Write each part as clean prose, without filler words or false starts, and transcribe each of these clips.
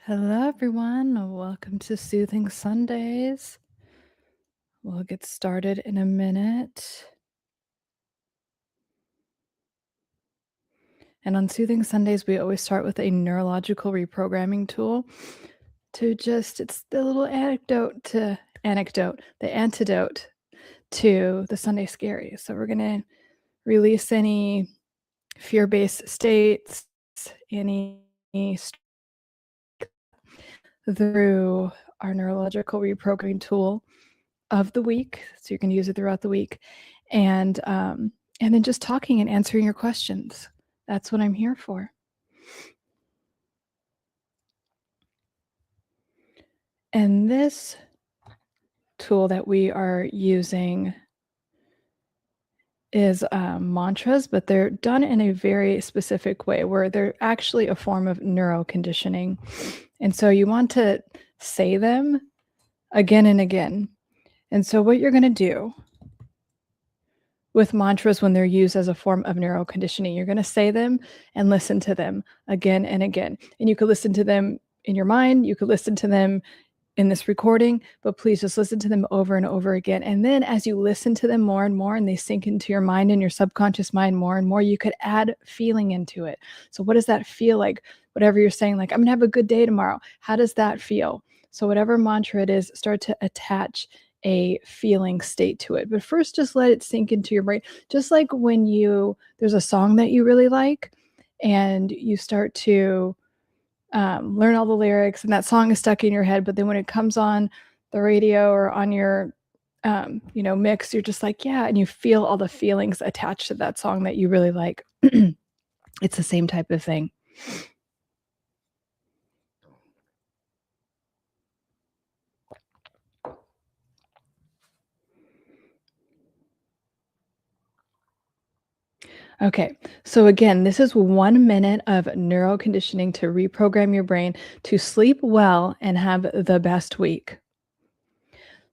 Hello, everyone. Welcome to Soothing Sundays. We'll get started in a minute. And on Soothing Sundays, we always start with a neurological reprogramming tool it's the little the antidote to the Sunday Scaries. So we're going to release any fear-based states, any through our neurological reprogramming tool of the week. So you can use it throughout the week. And then just talking and answering your questions. That's what I'm here for. And this tool that we are using is mantras, but they're done in a very specific way where they're actually a form of neuroconditioning. And so you want to say them again and again. And so what you're going to do with mantras when they're used as a form of neuroconditioning, you're going to say them and listen to them again and again. And you could listen to them in your mind. You could listen to them in this recording, but please just listen to them over and over again. And then as you listen to them more and more and they sink into your mind and your subconscious mind more and more, you could add feeling into it. So what does that feel like? Whatever you're saying, like, I'm gonna have a good day tomorrow. How does that feel? So whatever mantra it is, start to attach a feeling state to it. But first, just let it sink into your brain. Just like when there's a song that you really like and you start to learn all the lyrics and that song is stuck in your head, but then when it comes on the radio or on your mix, you're just like, yeah, and you feel all the feelings attached to that song that you really like. It's the same type of thing. Okay, so again, this is 1 minute of neuroconditioning to reprogram your brain to sleep well and have the best week.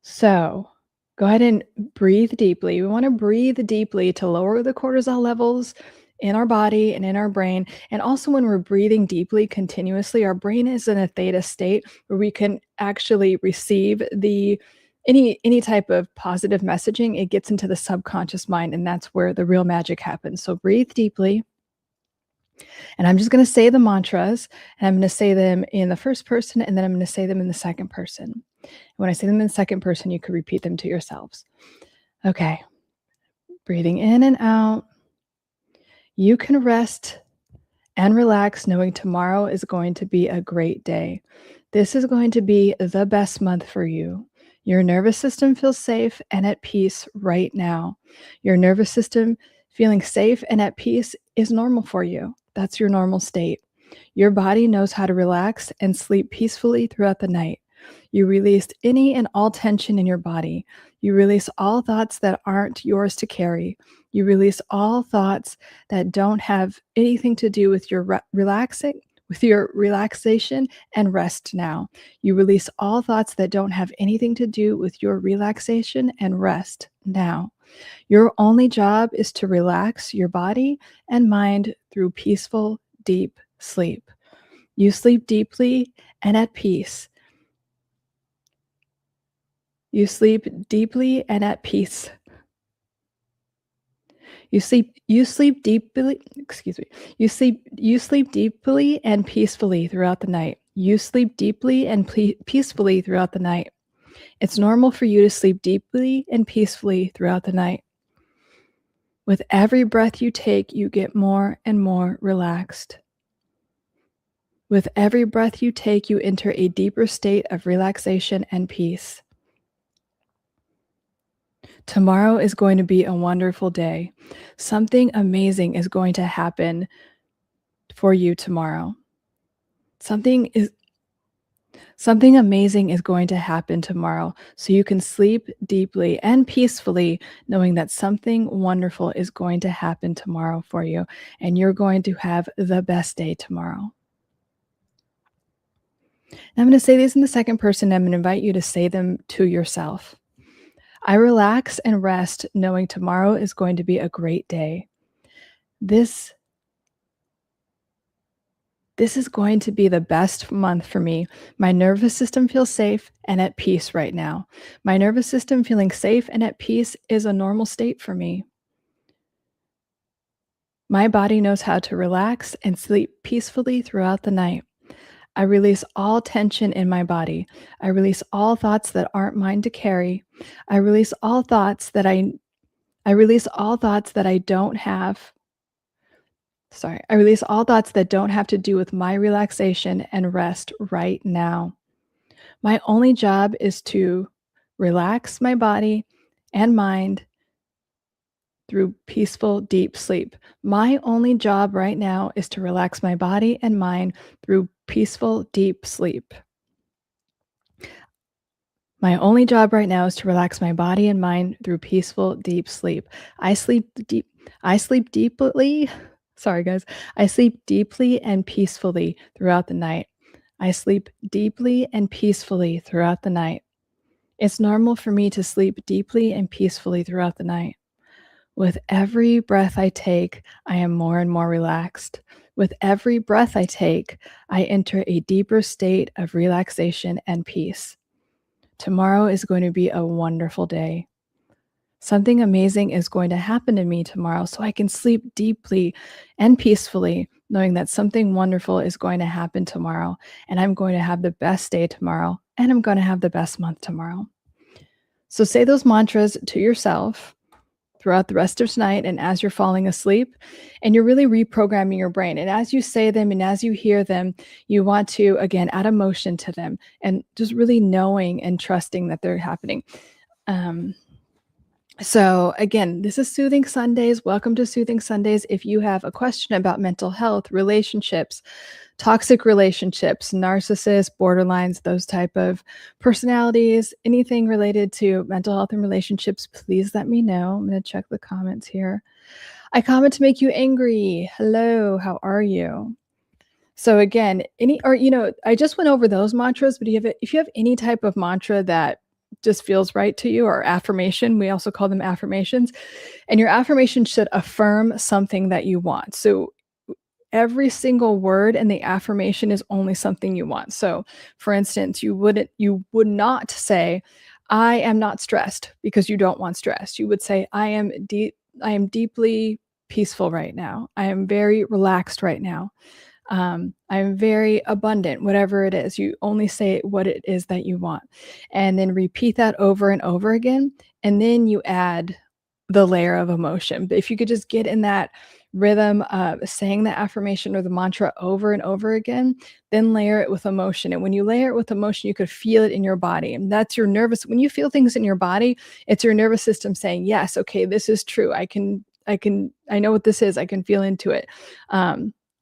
So go ahead and breathe deeply. We want to breathe deeply to lower the cortisol levels in our body and in our brain. And also when we're breathing deeply continuously, our brain is in a theta state where we can actually receive any type of positive messaging. It gets into the subconscious mind, and that's where the real magic happens. So breathe deeply. And I'm just going to say the mantras, and I'm going to say them in the first person, and then I'm going to say them in the second person. When I say them in the second person, you could repeat them to yourselves. Okay. Breathing in and out. You can rest and relax knowing tomorrow is going to be a great day. This is going to be the best month for you. Your nervous system feels safe and at peace right now. Your nervous system feeling safe and at peace is normal for you. That's your normal state. Your body knows how to relax and sleep peacefully throughout the night. You released any and all tension in your body. You release all thoughts that aren't yours to carry. You release all thoughts that don't have anything to do with your relaxation and rest now. You release all thoughts that don't have anything to do with your relaxation and rest now. Your only job is to relax your body and mind through peaceful, deep sleep. You sleep deeply and at peace. You sleep deeply and at peace. You sleep deeply, You sleep deeply and peacefully throughout the night. You sleep deeply and peacefully throughout the night. It's normal for you to sleep deeply and peacefully throughout the night. With every breath you take, you get more and more relaxed. With every breath you take, you enter a deeper state of relaxation and peace. Tomorrow is going to be a wonderful day. Something amazing is going to happen for you tomorrow. Something amazing is going to happen tomorrow, so you can sleep deeply and peacefully knowing that something wonderful is going to happen tomorrow for you, and you're going to have the best day tomorrow. I'm going to say these in the second person. I'm going to invite you to say them to yourself. I relax and rest knowing tomorrow is going to be a great day. This This is going to be the best month for me. My nervous system feels safe and at peace right now. My nervous system feeling safe and at peace is a normal state for me. My body knows how to relax and sleep peacefully throughout the night. I release all tension in my body. I release all thoughts that aren't mine to carry. I release all thoughts that I release all thoughts that I don't have. Sorry. I release all thoughts that don't have to do with my relaxation and rest right now. My only job is to relax my body and mind through peaceful, deep sleep. My only job right now is to relax my body and mind through peaceful, deep sleep. My only job right now is to relax my body and mind through peaceful, deep sleep. I sleep deep. I sleep deeply. Sorry, guys. I sleep deeply and peacefully throughout the night. I sleep deeply and peacefully throughout the night. It's normal for me to sleep deeply and peacefully throughout the night. With every breath I take, I am more and more relaxed. With every breath I take, I enter a deeper state of relaxation and peace. Tomorrow is going to be a wonderful day. Something amazing is going to happen to me tomorrow, so I can sleep deeply and peacefully, knowing that something wonderful is going to happen tomorrow, and I'm going to have the best day tomorrow, and I'm going to have the best month tomorrow. So say those mantras to yourself throughout the rest of tonight and as you're falling asleep, and you're really reprogramming your brain. And as you say them and as you hear them, you want to, again, add emotion to them and just really knowing and trusting that they're happening. So again, this is Soothing Sundays. Welcome to Soothing Sundays. If you have a question about mental health, relationships, toxic relationships, narcissists, borderlines, those type of personalities, anything related to mental health and relationships, please let me know. I'm going to check the comments here. I comment to make you angry. Hello, how are you? So again, I just went over those mantras, but if you have any type of mantra that just feels right to you, or affirmation, we also call them affirmations, and your affirmation should affirm something that you want. So every single word in the affirmation is only something you want. So for instance, you would not say, I am not stressed, because you don't want stress. You would say, I am deeply peaceful right now. I am very relaxed right now. I'm very abundant, whatever it is. You only say what it is that you want, and then repeat that over and over again. And then you add the layer of emotion. But if you could just get in that rhythm of saying the affirmation or the mantra over and over again, then layer it with emotion. And when you layer it with emotion, you could feel it in your body. And that's your nervous, when you feel things in your body, it's your nervous system saying, yes, okay, this is true. I know what this is. I can feel into it.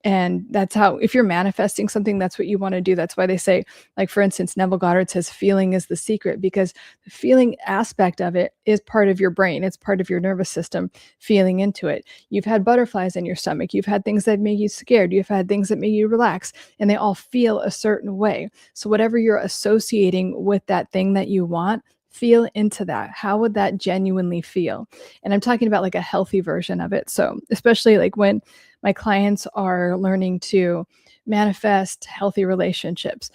And that's how, if you're manifesting something, that's what you want to do. That's why they say, like, for instance, Neville Goddard says feeling is the secret, because the feeling aspect of it is part of your brain. It's part of your nervous system feeling into it. You've had butterflies in your stomach. You've had things that make you scared. You've had things that make you relax, and they all feel a certain way. So whatever you're associating with that thing that you want, feel into that. How would that genuinely feel? And I'm talking about like a healthy version of it. So especially like when my clients are learning to manifest healthy relationships,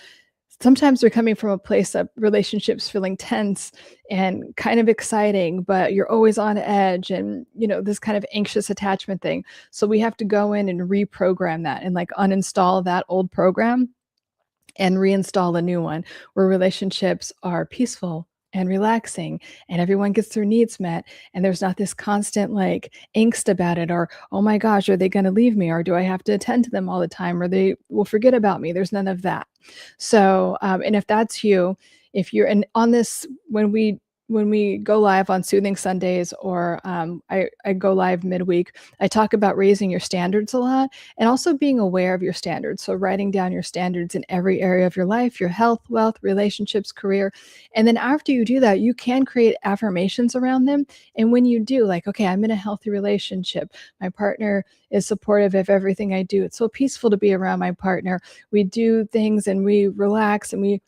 sometimes they're coming from a place of relationships feeling tense and kind of exciting, but you're always on edge and, this kind of anxious attachment thing. So we have to go in and reprogram that and like uninstall that old program and reinstall a new one where relationships are peaceful and relaxing and everyone gets their needs met, and there's not this constant like angst about it, or oh my gosh, are they going to leave me, or do I have to attend to them all the time, or they will forget about me. There's none of that. So and if that's you, if you're on this, when we go live on Soothing Sundays, or I go live midweek, I talk about raising your standards a lot, and also being aware of your standards. So writing down your standards in every area of your life, your health, wealth, relationships, career. And then after you do that, you can create affirmations around them. And when you do, like, okay, I'm in a healthy relationship. My partner is supportive of everything I do. It's so peaceful to be around my partner. We do things and we relax and we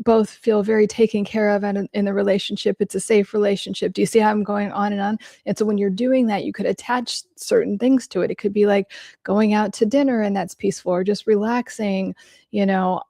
both feel very taken care of, and in the relationship, it's a safe relationship. Do you see how I'm going on and on? And so when you're doing that, you could attach certain things to it. It could be like going out to dinner and that's peaceful, or just relaxing, you know,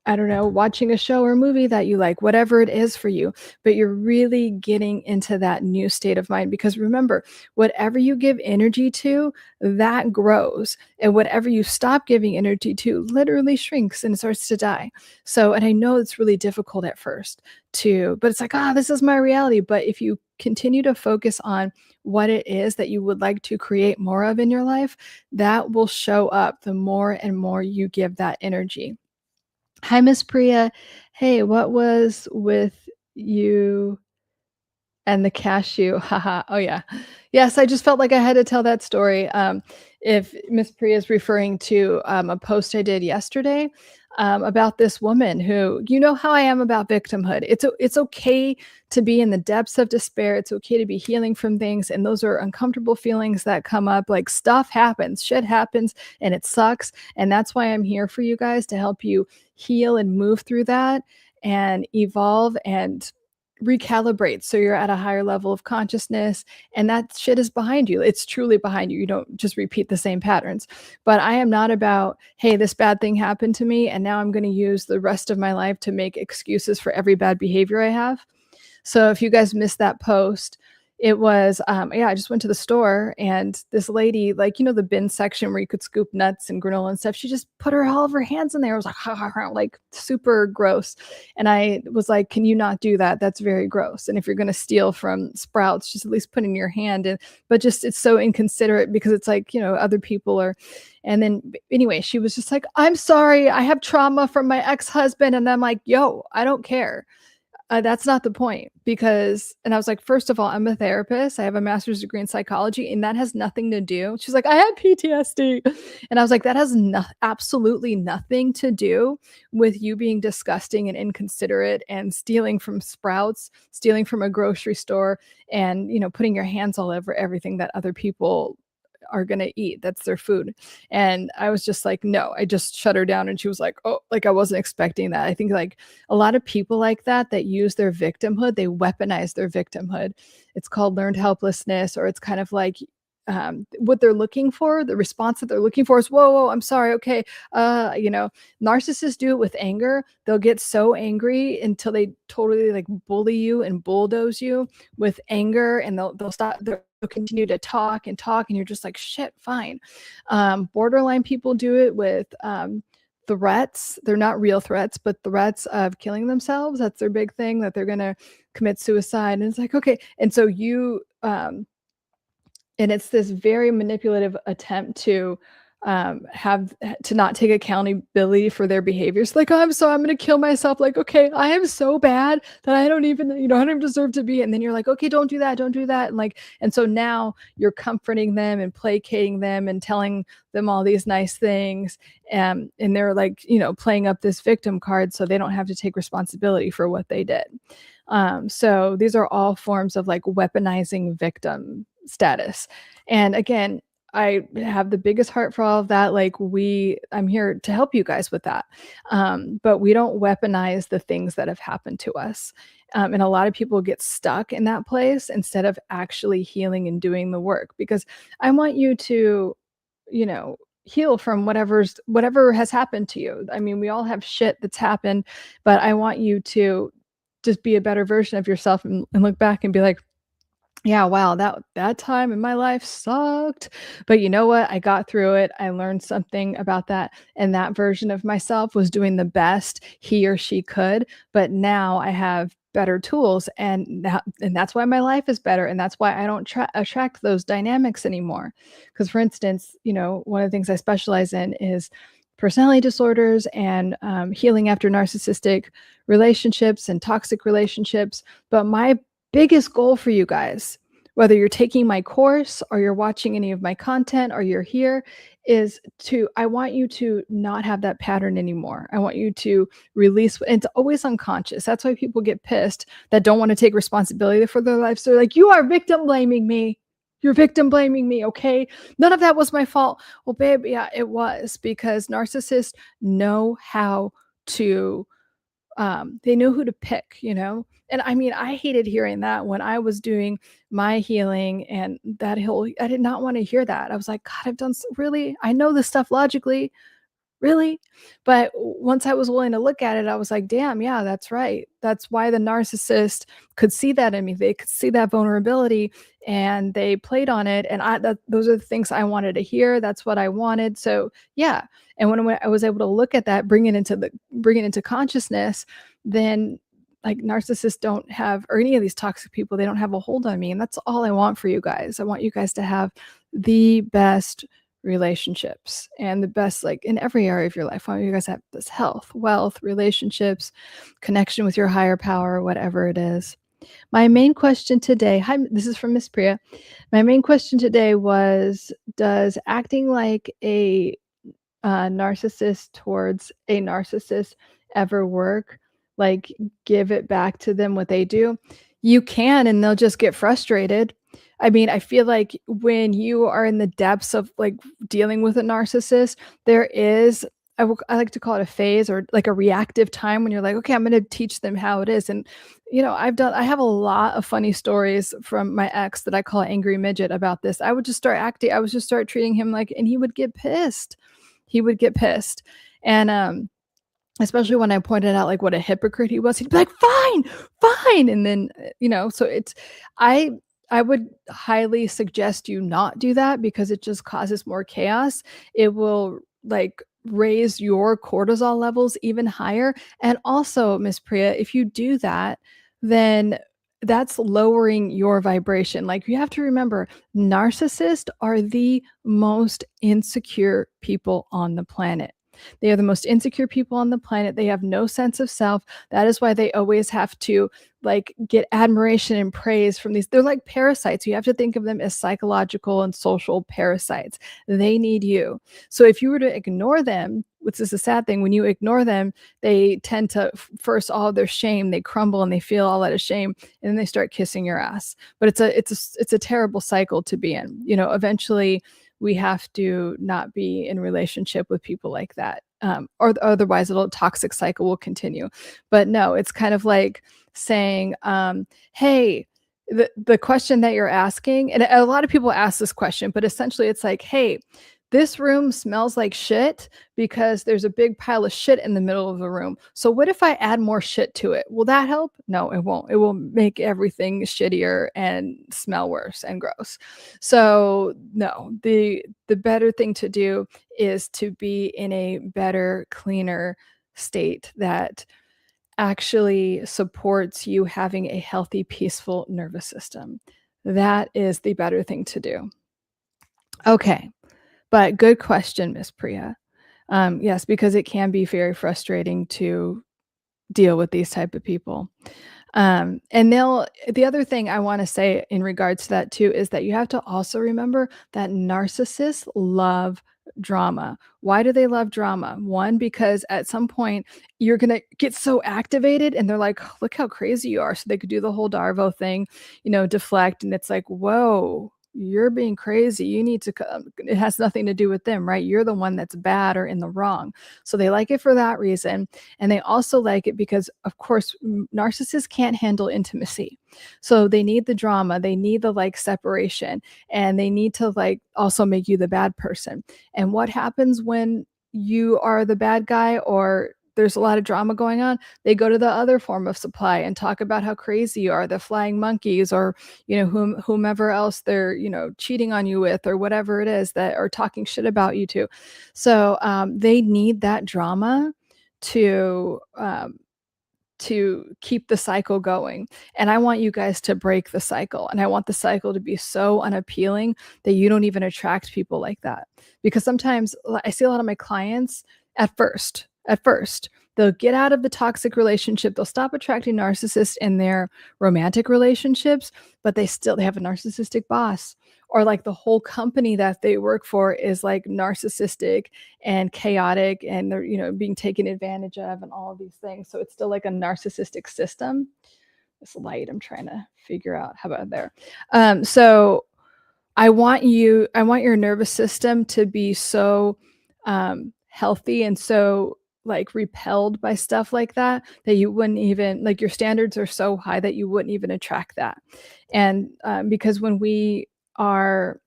I don't know, watching a show or movie that you like, whatever it is for you, but you're really getting into that new state of mind. Because remember, whatever you give energy to, that grows. And whatever you stop giving energy to literally shrinks and starts to die. So, and I know it's really difficult at first but it's like, this is my reality. But if you continue to focus on what it is that you would like to create more of in your life, that will show up the more and more you give that energy. Hi, Miss Priya. Hey, what was with you and the cashew? Haha. Oh, yeah. Yes, I just felt like I had to tell that story. If Miss Priya is referring to a post I did yesterday about this woman who, you know how I am about victimhood. It's okay to be in the depths of despair. It's okay to be healing from things, and those are uncomfortable feelings that come up. Like, stuff happens, shit happens, and it sucks. And that's why I'm here for you guys, to help you heal and move through that and evolve and recalibrate, so you're at a higher level of consciousness, and that shit is behind you. It's truly behind you. You don't just repeat the same patterns. But I am not about, hey, this bad thing happened to me and now I'm going to use the rest of my life to make excuses for every bad behavior I have. So if you guys missed that post, it was, I just went to the store, and this lady, like, the bin section where you could scoop nuts and granola and stuff, she just put all of her hands in there. I was like, ha, ha, ha, like super gross. And I was like, can you not do that? That's very gross. And if you're going to steal from Sprouts, just at least put in your hand. But just, it's so inconsiderate, because it's like, other people are. And then anyway, she was just like, I'm sorry, I have trauma from my ex-husband. And I'm like, yo, I don't care. That's not the point. And I was like, first of all, I'm a therapist. I have a master's degree in psychology, and that has nothing to do. She's like, I have PTSD. And I was like, that has absolutely nothing to do with you being disgusting and inconsiderate and stealing from Sprouts, stealing from a grocery store, and, putting your hands all over everything that other people are going to eat. That's their food. And I was just like, no, I just shut her down. And she was like, oh, like, I wasn't expecting that. I think like a lot of people like that use their victimhood, they weaponize their victimhood. It's called learned helplessness, or it's kind of like, what they're looking for, the response that they're looking for is, whoa, I'm sorry. Okay. Narcissists do it with anger. They'll get so angry until they totally like bully you and bulldoze you with anger, and they'll stop. They'll continue to talk and talk, and you're just like, shit, fine. Borderline people do it with threats. They're not real threats, but threats of killing themselves. That's their big thing, that they're going to commit suicide. And it's like, okay. And so and it's this very manipulative attempt to have to not take accountability for their behaviors. Like, oh, I'm going to kill myself. Like, okay, I am so bad that I don't even, I don't even deserve to be. And then you're like, okay, don't do that. Don't do that. And so now you're comforting them and placating them and telling them all these nice things. And they're like, playing up this victim card so they don't have to take responsibility for what they did. So these are all forms of like weaponizing victim status. And again, I have the biggest heart for all of that. Like, I'm here to help you guys with that. But we don't weaponize the things that have happened to us. And a lot of people get stuck in that place instead of actually healing and doing the work, because I want you to, heal from whatever has happened to you. I mean, we all have shit that's happened, but I want you to just be a better version of yourself and look back and be like, yeah, wow, that time in my life sucked. But you know what? I got through it. I learned something about that. And that version of myself was doing the best he or she could. But now I have better tools. And that's why my life is better. And that's why I don't attract those dynamics anymore. Because, for instance, one of the things I specialize in is personality disorders and healing after narcissistic relationships and toxic relationships. But my biggest goal for you guys, whether you're taking my course or you're watching any of my content or you're here, is I want you to not have that pattern anymore. I want you to release. It's always unconscious. That's why people get pissed that don't want to take responsibility for their lives. They're like, you are victim blaming me. You're victim blaming me, okay? None of that was my fault. Well, babe, yeah, it was, because narcissists know how to they knew who to pick, you know? And I mean, I hated hearing that when I was doing my healing and that whole I did not wanna hear that. I was like, "God, I've done really? I know this stuff logically, really?" But once I was willing to look at it, I was like, damn, yeah, that's right. That's why the narcissist could see that in me. They could see that vulnerability and they played on it. And those are the things I wanted to hear. That's what I wanted. So yeah. And when I was able to look at that, bring it into consciousness, then like narcissists don't have, or any of these toxic people, they don't have a hold on me. And that's all I want for you guys. I want you guys to have the best relationships and the best, like in every area of your life. I want you guys to have this health, wealth, relationships, connection with your higher power, whatever it is. My main question today, hi, this is from Miss Priya. My main question today was, does acting like a narcissist towards a narcissist ever work? Like, give it back to them what they do? You can, and they'll just get frustrated. I mean, I feel like when you are in the depths of like dealing with a narcissist, there is, I like to call it a phase or like a reactive time when you're like, okay, I'm going to teach them how it is. And, you know, I have a lot of funny stories from my ex that I call Angry Midget about this. I would just start acting, I would just start treating him like, and he would get pissed. He would get pissed. And, especially when I pointed out like what a hypocrite he was, he'd be like, fine, fine. And then, you know, so I, I would highly suggest you not do that because it just causes more chaos. It will like raise your cortisol levels even higher. And also, Miss Priya, if you do that, then that's lowering your vibration. Like you have to remember, narcissists are the most insecure people on the planet. They are the most insecure people on the planet. They have no sense of self. That is why they always have to like get admiration and praise from these. They're like parasites. You have to think of them as psychological and social parasites. They need you. So if you were to ignore them, which is a sad thing, when you ignore them, they tend to first all of their shame, they crumble and they feel all that of shame, and then they start kissing your ass. But it's a terrible cycle to be in. You know, eventually we have to not be in relationship with people like that. Or otherwise a toxic cycle will continue. But no, it's kind of like saying, hey, the question that you're asking, and a lot of people ask this question, but essentially it's like, hey, this room smells like shit because there's a big pile of shit in the middle of the room. So what if I add more shit to it? Will that help? No, it won't. It will make everything shittier and smell worse and gross. So no, the better thing to do is to be in a better, cleaner state that actually supports you having a healthy, peaceful nervous system. That is the better thing to do. Okay. But good question, Miss Priya. Yes, because it can be very frustrating to deal with these type of people. And the other thing I want to say in regards to that too is that you have to also remember that narcissists love drama. Why do they love drama? One, because at some point you're going to get so activated and they're like, look how crazy you are. So they could do the whole Darvo thing, you know, deflect. And it's like, whoa, you're being crazy. You need to come. It has nothing to do with them, right? You're the one that's bad or in the wrong. So they like it for that reason. And they also like it because, of course, narcissists can't handle intimacy. So they need the drama, they need the like separation, and they need to like also make you the bad person. And what happens when you are the bad guy or there's a lot of drama going on? They go to the other form of supply and talk about how crazy you are, the flying monkeys, or, you know, whomever else they're, you know, cheating on you with, or whatever it is that are talking shit about you to. So they need that drama to keep the cycle going. And I want you guys to break the cycle. And I want the cycle to be so unappealing that you don't even attract people like that. Because sometimes I see a lot of my clients at first, they'll get out of the toxic relationship. They'll stop attracting narcissists in their romantic relationships, but they have a narcissistic boss, or like the whole company that they work for is like narcissistic and chaotic, and they're, you know, being taken advantage of and all of these things. So it's still like a narcissistic system. This light, I'm trying to figure out how about there. So I want your nervous system to be so healthy and so like repelled by stuff like that you wouldn't even, like, your standards are so high that you wouldn't even attract that. And because when we are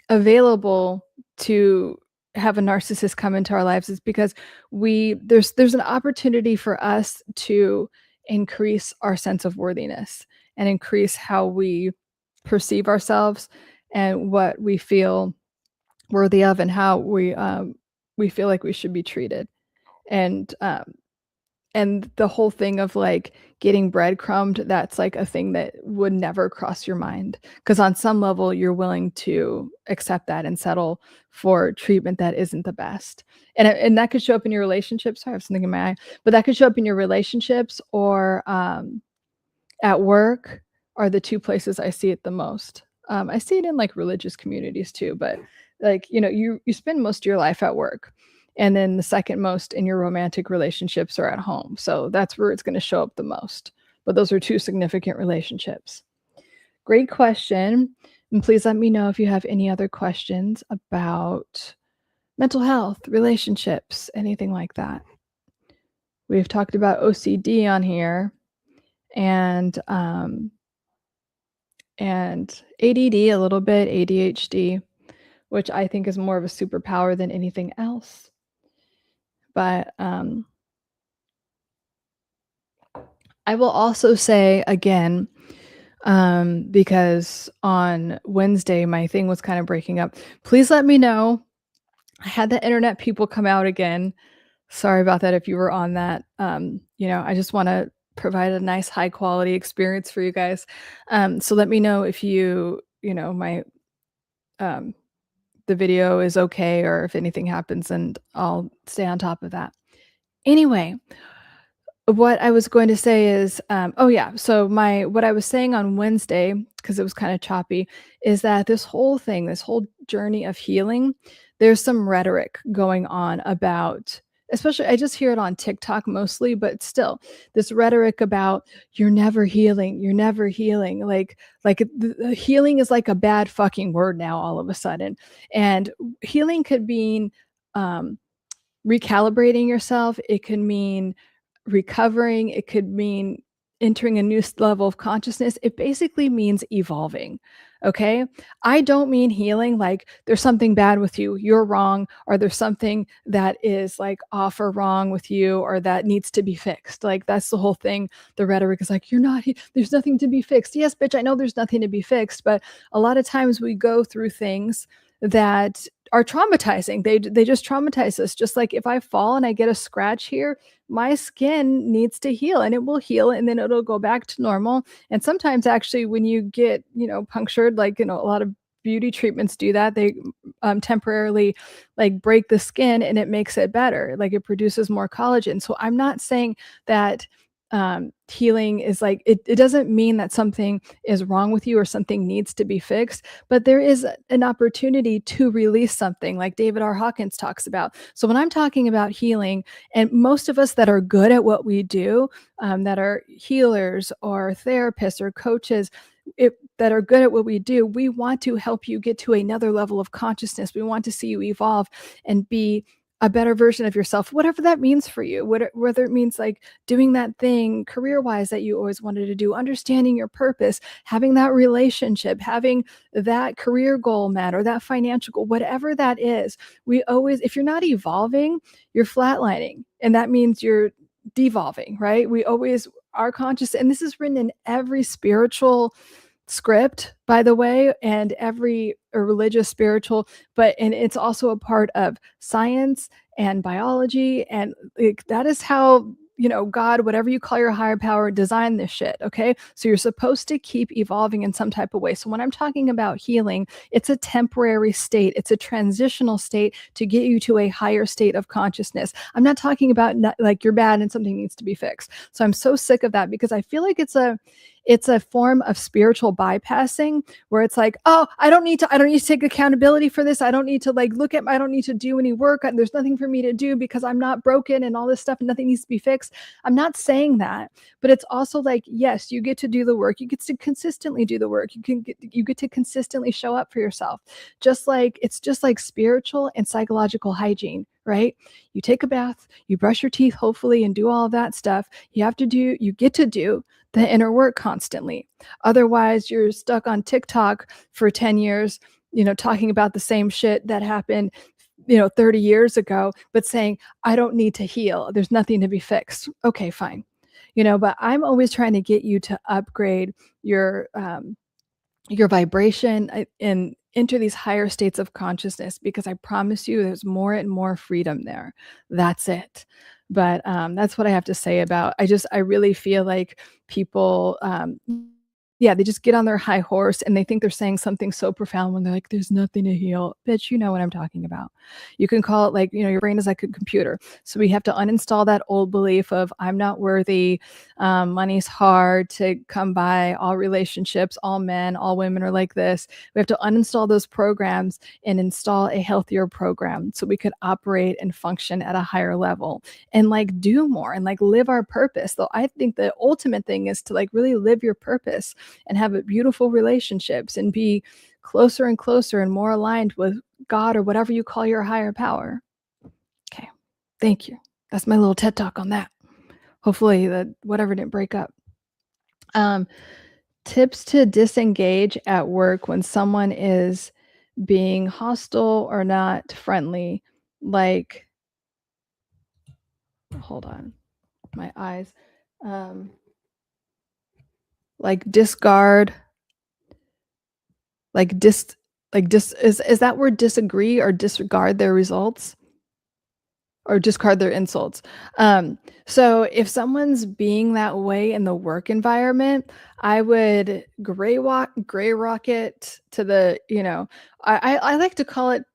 available to have a narcissist come into our lives, is because there's an opportunity for us to increase our sense of worthiness and increase how we perceive ourselves and what we feel worthy of and how we feel like we should be treated. And the whole thing of like getting breadcrumbed, that's like a thing that would never cross your mind, because on some level you're willing to accept that and settle for treatment that isn't the best. And that could show up in your relationships. Sorry, I have something in my eye, but that could show up in your relationships or at work are the two places I see it the most. I see it in like religious communities too, but like, you spend most of your life at work, and then the second most in your romantic relationships are at home. So that's where it's going to show up the most. But those are two significant relationships. Great question. And please let me know if you have any other questions about mental health, relationships, anything like that. We've talked about OCD on here, and ADD a little bit, ADHD, which I think is more of a superpower than anything else. But I will also say again, because on Wednesday my thing was kind of breaking up. Please let me know. I had the internet people come out again. Sorry about that if you were on that. I just want to provide a nice high quality experience for you guys. So let me know if my the video is okay, or if anything happens, and I'll stay on top of that. Anyway, what I was going to say is, so what I was saying on Wednesday, because it was kind of choppy, is that this whole journey of healing, there's some rhetoric going on about, especially I just hear it on TikTok mostly, but still this rhetoric about you're never healing, like healing is like a bad fucking word now all of a sudden. And healing could mean recalibrating yourself, it could mean recovering, it could mean entering a new level of consciousness. It basically means evolving. Okay. I don't mean healing like there's something bad with you, you're wrong, or there's something that is like off or wrong with you, or that needs to be fixed. Like that's the whole thing. The rhetoric is like, there's nothing to be fixed. Yes, bitch, I know there's nothing to be fixed, but a lot of times we go through things that are traumatizing. They just traumatize us. Just like if I fall and I get a scratch here, my skin needs to heal, and it will heal, and then it'll go back to normal. And sometimes actually when you get, punctured, like, a lot of beauty treatments do that. They temporarily like break the skin and it makes it better. Like it produces more collagen. So I'm not saying that healing is like, it doesn't mean that something is wrong with you or something needs to be fixed, but there is an opportunity to release something like David R. Hawkins talks about. So when I'm talking about healing, and most of us that are good at what we do, that are healers or therapists or coaches, that are good at what we do, we want to help you get to another level of consciousness. We want to see you evolve and be a better version of yourself, whatever that means for you, whether it means like doing that thing career-wise that you always wanted to do, understanding your purpose, having that relationship, having that career goal met, or that financial goal, whatever that is. If you're not evolving, you're flatlining, and that means you're devolving, right? We always are conscious, and this is written in every spiritual script, by the way, and every religious, spiritual, and it's also a part of science and biology, and that is how God, whatever you call your higher power, designed this shit. Okay, so you're supposed to keep evolving in some type of way. So when I'm talking about healing, it's a temporary state, it's a transitional state to get you to a higher state of consciousness. I'm not talking about like you're bad and something needs to be fixed. So I'm so sick of that, because I feel like it's a form of spiritual bypassing, where it's like, oh, I don't need to take accountability for this. I don't need to I don't need to do any work. There's nothing for me to do because I'm not broken and all this stuff, and nothing needs to be fixed. I'm not saying that, but it's also like, yes, you get to do the work. You get to consistently do the work. You get to consistently show up for yourself. It's just like spiritual and psychological hygiene, right? You take a bath, you brush your teeth, hopefully, and do all of that stuff. You get to do the inner work constantly. Otherwise, you're stuck on TikTok for 10 years, talking about the same shit that happened 30 years ago, but saying, I don't need to heal. There's nothing to be fixed. Okay, fine. But I'm always trying to get you to upgrade your vibration and enter these higher states of consciousness, because I promise you there's more and more freedom there. That's it. But that's what I have to say about, I really feel like people, yeah, they just get on their high horse and they think they're saying something so profound when they're like, there's nothing to heal. Bitch, you know what I'm talking about. You can call it like, your brain is like a computer. So we have to uninstall that old belief of I'm not worthy. Money's hard to come by. All relationships, all men, all women are like this. We have to uninstall those programs and install a healthier program so we could operate and function at a higher level and like do more and like live our purpose. Though I think the ultimate thing is to like really live your purpose and have beautiful relationships and be closer and closer and more aligned with God or whatever you call your higher power. Okay. Thank you. That's my little TED talk on that. Hopefully that whatever didn't break up. Tips to disengage at work when someone is being hostile or not friendly. Like, hold on, my eyes. Like discard, is that word disagree or disregard their results? Or discard their insults. So if someone's being that way in the work environment, I would gray rock it to the, I like to call it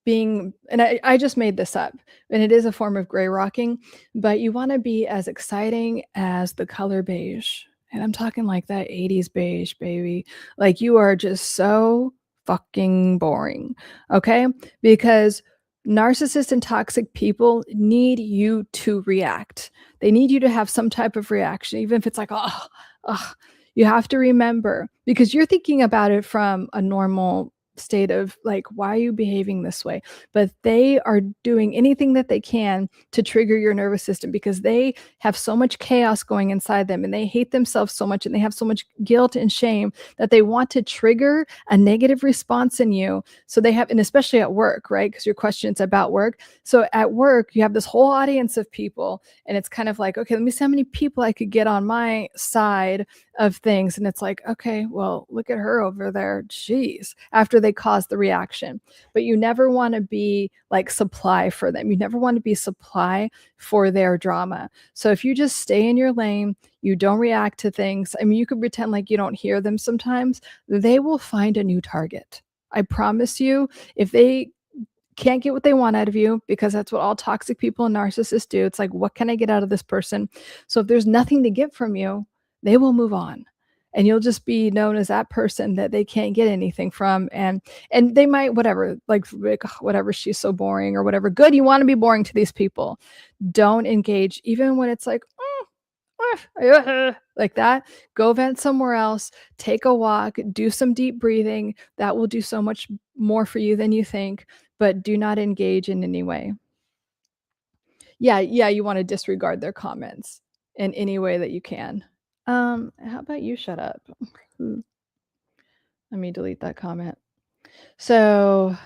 being, and I just made this up, and it is a form of gray rocking, but you want to be as exciting as the color beige. And I'm talking like that 80s beige, baby. Like you are just so fucking boring. Okay? Because narcissists and toxic people need you to react. They need you to have some type of reaction, even if it's like, oh, you have to remember, because you're thinking about it from a normal state of like, why are you behaving this way? But they are doing anything that they can to trigger your nervous system, because they have so much chaos going inside them and they hate themselves so much and they have so much guilt and shame that they want to trigger a negative response in you. So they have, and especially at work, right? Because your question is about work. So at work, you have this whole audience of people and it's kind of like, okay, let me see how many people I could get on my side of things. And it's like, okay, well, look at her over there. Jeez, after they cause the reaction. But you never want to be like supply for them. You never want to be supply for their drama. So if you just stay in your lane, you don't react to things. I mean, you could pretend like you don't hear them sometimes. They will find a new target. I promise you, if they can't get what they want out of you, because that's what all toxic people and narcissists do. It's like, what can I get out of this person? So if there's nothing to get from you, they will move on. And you'll just be known as that person that they can't get anything from. And they might, whatever, like whatever, she's so boring or whatever. Good, you want to be boring to these people. Don't engage, even when it's like, like that. Go vent somewhere else, take a walk, do some deep breathing. That will do so much more for you than you think, but do not engage in any way. Yeah, you want to disregard their comments in any way that you can. How about you shut up? Let me delete that comment. So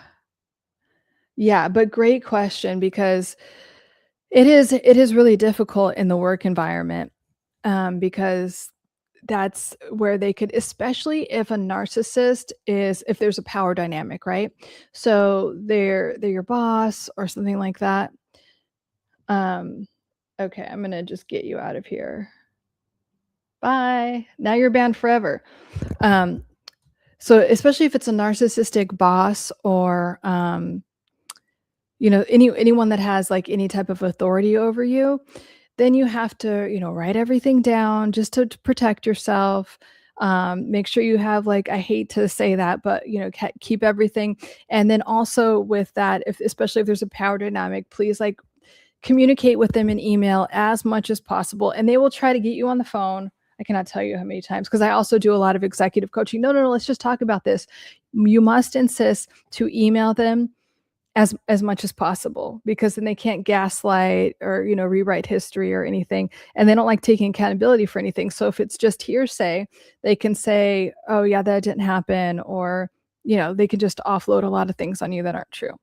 yeah, but great question, because it is really difficult in the work environment, because that's where they could, especially if a narcissist is, if there's a power dynamic, right? So they're your boss or something like that. Okay, I'm gonna just get you out of here. Bye. Now you're banned forever. So especially if it's a narcissistic boss or anyone that has like any type of authority over you, then you have to, write everything down just to protect yourself. Make sure you have, like, I hate to say that, but keep everything. And then also with that, especially if there's a power dynamic, please like communicate with them in email as much as possible. And they will try to get you on the phone. I cannot tell you how many times, because I also do a lot of executive coaching. No, let's just talk about this. You must insist to email them as much as possible, because then they can't gaslight or, rewrite history or anything, and they don't like taking accountability for anything. So if it's just hearsay, they can say, "Oh, yeah, that didn't happen," or, they can just offload a lot of things on you that aren't true.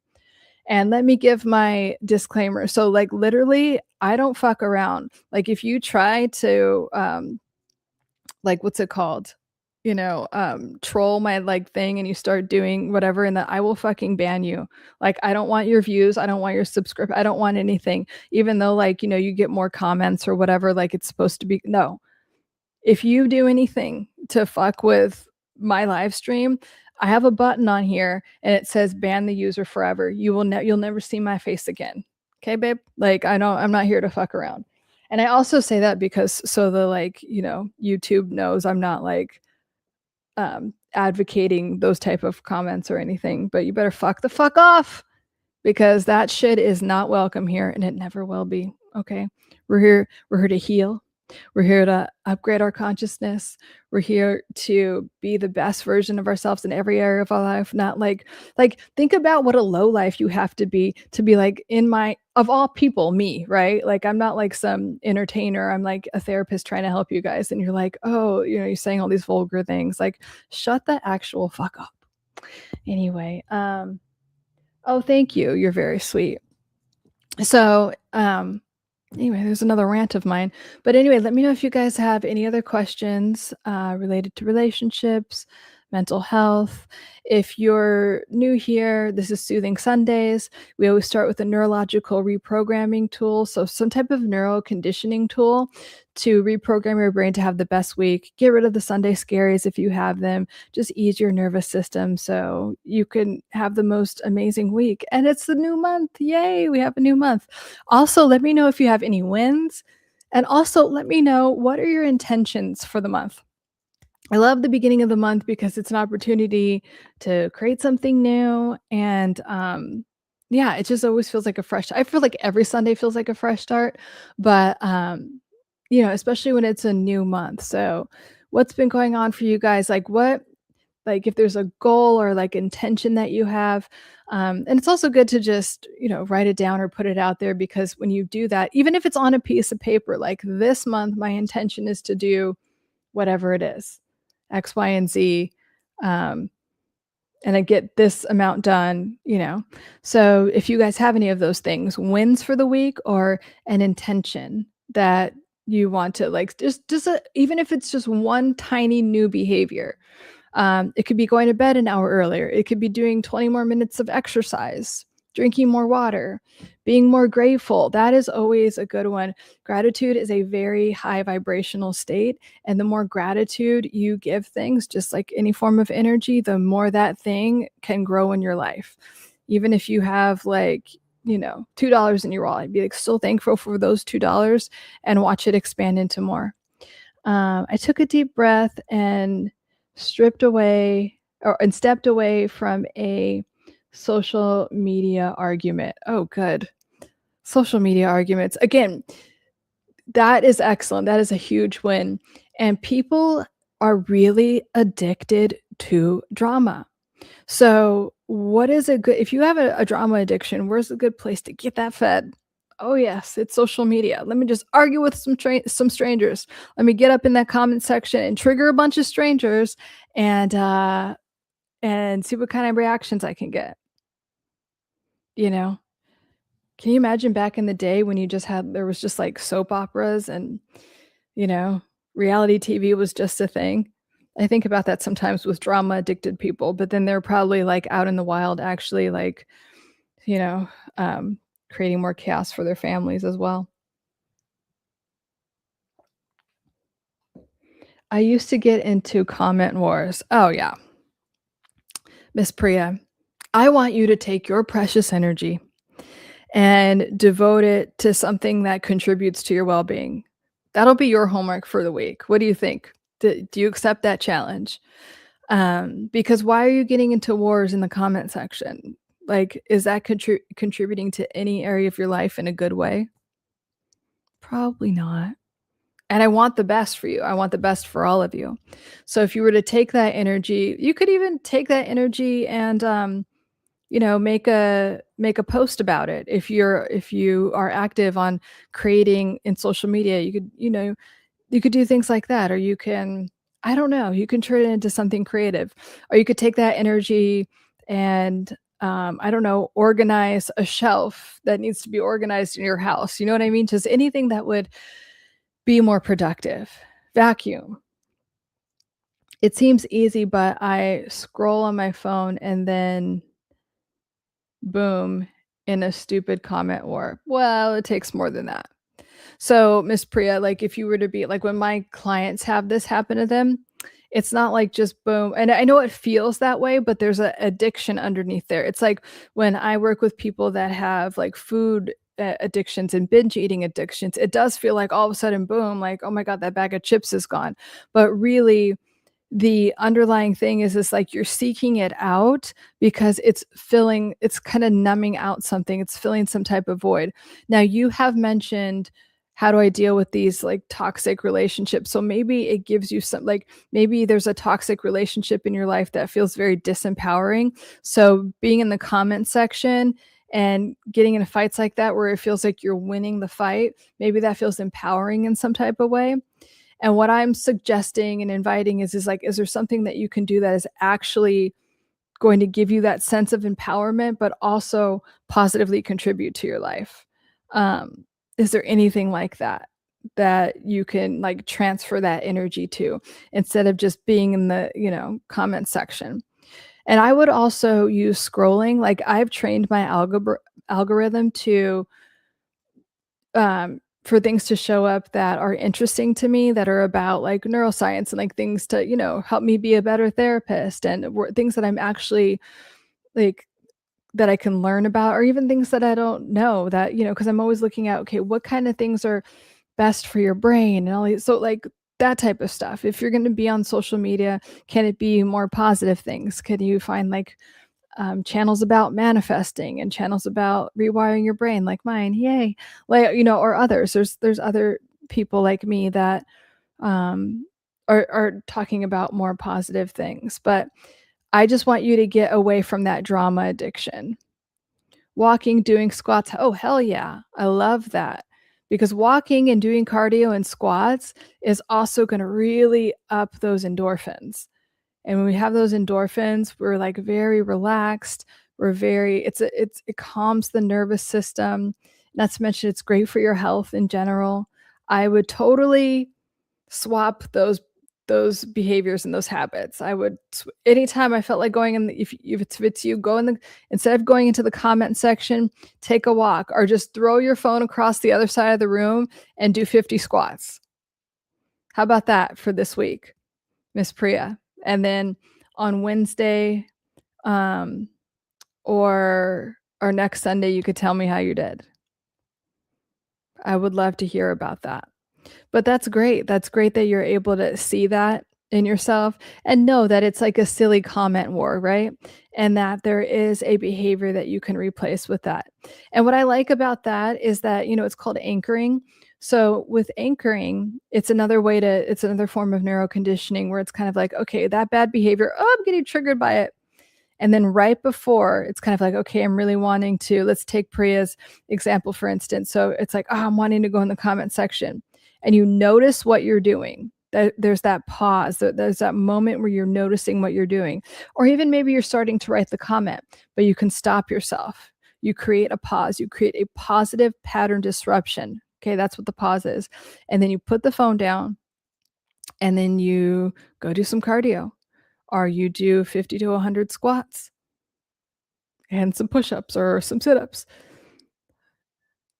And let me give my disclaimer. So, like, literally, I don't fuck around. Like, if you try to, like, what's it called? Troll my, like, thing, and you start doing whatever, and then I will fucking ban you. Like, I don't want your views, I don't want your subscribe, I don't want anything. Even though, like, you get more comments or whatever, like it's supposed to be. No. If you do anything to fuck with my live stream, I have a button on here and it says ban the user forever. You'll never see my face again. Okay, babe? Like, I'm not here to fuck around. And I also say that because so the, like, YouTube knows I'm not like advocating those type of comments or anything, but you better fuck the fuck off, because that shit is not welcome here and it never will be. Okay? We're here to heal. We're here to upgrade our consciousness. We're here to be the best version of ourselves in every area of our life. Not like think about what a low life you have to be like, in my, of all people, me, right? Like, I'm not like some entertainer. I'm like a therapist trying to help you guys. And you're like, oh, you're saying all these vulgar things. Like, shut the actual fuck up. Anyway, oh, thank you. You're very sweet. So, anyway, there's another rant of mine. But anyway, let me know if you guys have any other questions related to relationships, mental health. If you're new here, this is Soothing Sundays. We always start with a neurological reprogramming tool. So some type of neuro conditioning tool to reprogram your brain to have the best week. Get rid of the Sunday scaries if you have them. Just ease your nervous system so you can have the most amazing week. And it's the new month. Yay, we have a new month. Also, let me know if you have any wins. And also, let me know, what are your intentions for the month? I love the beginning of the month because it's an opportunity to create something new. And yeah, it just always feels like a fresh, I feel like every Sunday feels like a fresh start. But especially when it's a new month. So what's been going on for you guys? Like, if there's a goal or like intention that you have, and it's also good to just, write it down or put it out there, because when you do that, even if it's on a piece of paper, like, this month my intention is to do whatever it is, X, Y, and Z, and I get this amount done. So if you guys have any of those things, wins for the week, or an intention that you want to, like, even if it's just one tiny new behavior. It could be going to bed an hour earlier. It could be doing 20 more minutes of exercise, drinking more water, being more grateful. That is always a good one. Gratitude is a very high vibrational state. And the more gratitude you give things, just like any form of energy, the more that thing can grow in your life. Even if you have, like, $2 in your wallet, be like, so thankful for those $2 and watch it expand into more. I took a deep breath and stepped away from a social media argument. Oh, good. Social media arguments. Again, that is excellent. That is a huge win. And people are really addicted to drama. So what is a good, if you have a drama addiction, where's a good place to get that fed? Oh yes, it's social media. Let me just argue with some strangers. Let me get up in that comment section and trigger a bunch of strangers, and see what kind of reactions I can get. Can you imagine back in the day when there was just like soap operas, and reality TV was just a thing? I think about that sometimes with drama addicted people, but then they're probably like out in the wild, actually, like, creating more chaos for their families as well. I used to get into comment wars. Oh, yeah. Miss Priya, I want you to take your precious energy and devote it to something that contributes to your well-being. That'll be your homework for the week. What do you think? Do you accept that challenge? Because why are you getting into wars in the comment section? Like, is that contributing to any area of your life in a good way? Probably not. And I want the best for you. I want the best for all of you. So if you were to take that energy, you could even take that energy and make a post about it. If you are active on creating in social media, you could do things like that, or you can, I don't know, you can turn it into something creative, or you could take that energy and, I don't know, organize a shelf that needs to be organized in your house. You know what I mean? Just anything that would be more productive. Vacuum. It seems easy, but I scroll on my phone and then boom, in a stupid comment war. Well, it takes more than that. So, Miss Priya, like if you were to be like when my clients have this happen to them, it's not like just boom. And I know it feels that way, but there's a addiction underneath there. It's like when I work with people that have like food addictions and binge eating addictions, it does feel like all of a sudden, boom, like, oh my God, that bag of chips is gone. But really, the underlying thing is this, like you're seeking it out because it's kind of numbing out something, it's filling some type of void. Now you have mentioned, how do I deal with these like toxic relationships? So maybe it gives you some, like maybe there's a toxic relationship in your life that feels very disempowering. So being in the comment section and getting into fights like that where it feels like you're winning the fight, maybe that feels empowering in some type of way. And what I'm suggesting and inviting is like, is there something that you can do that is actually going to give you that sense of empowerment, but also positively contribute to your life? Is there anything like that that you can like transfer that energy to instead of just being in the, comment section? And I would also use scrolling. Like I've trained my algorithm to for things to show up that are interesting to me, that are about like neuroscience and like things to, help me be a better therapist, and things that I'm actually like that I can learn about, or even things that I don't know that, because I'm always looking at, okay, what kind of things are best for your brain and all these. So like that type of stuff. If you're going to be on social media, can it be more positive things? Can you find like channels about manifesting and channels about rewiring your brain like mine, yay, like, or others. There's other people like me that are talking about more positive things. But I just want you to get away from that drama addiction. Walking, doing squats, oh hell yeah, I love that. Because walking and doing cardio and squats is also going to really up those endorphins. And when we have those endorphins, we're like very relaxed. We're very, it calms the nervous system. Not to mention it's great for your health in general. I would totally swap those behaviors and those habits. I would, anytime I felt like going in, if it's you, go in the, instead of going into the comment section, take a walk, or just throw your phone across the other side of the room and do 50 squats. How about that for this week, Miss Priya? And then on Wednesday, or next Sunday, you could tell me how you did. I would love to hear about that. But that's great. That's great that you're able to see that in yourself and know that it's like a silly comment war, right? And that there is a behavior that you can replace with that. And what I like about that is that, it's called anchoring. So with anchoring, it's another form of neuroconditioning where it's kind of like, okay, that bad behavior, oh, I'm getting triggered by it. And then right before, it's kind of like, okay, I'm really wanting to, let's take Priya's example, for instance. So it's like, oh, I'm wanting to go in the comment section. And you notice what you're doing. There's that pause. There's that moment where you're noticing what you're doing. Or even maybe you're starting to write the comment, but you can stop yourself. You create a pause. You create a positive pattern disruption. Okay, that's what the pause is. And then you put the phone down, and then you go do some cardio, or you do 50 to 100 squats and some push-ups or some sit-ups.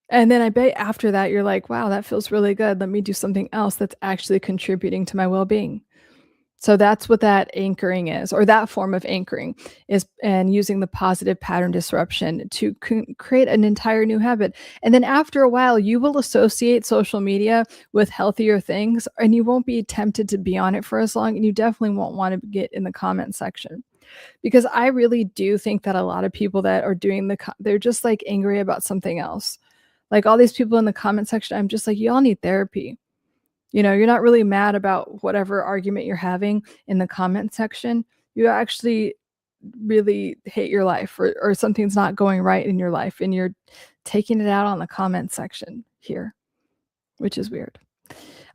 And then I bet after that, you're like, wow, that feels really good. Let me do something else that's actually contributing to my well-being. So that's what that anchoring is, or that form of anchoring is, and using the positive pattern disruption to create an entire new habit. And then after a while, you will associate social media with healthier things, and you won't be tempted to be on it for as long. And you definitely won't want to get in the comment section, because I really do think that a lot of people that are doing they're just like angry about something else. Like all these people in the comment section, I'm just like, y'all need therapy. You're not really mad about whatever argument you're having in the comment section. You actually really hate your life, or something's not going right in your life, and you're taking it out on the comment section here, which is weird.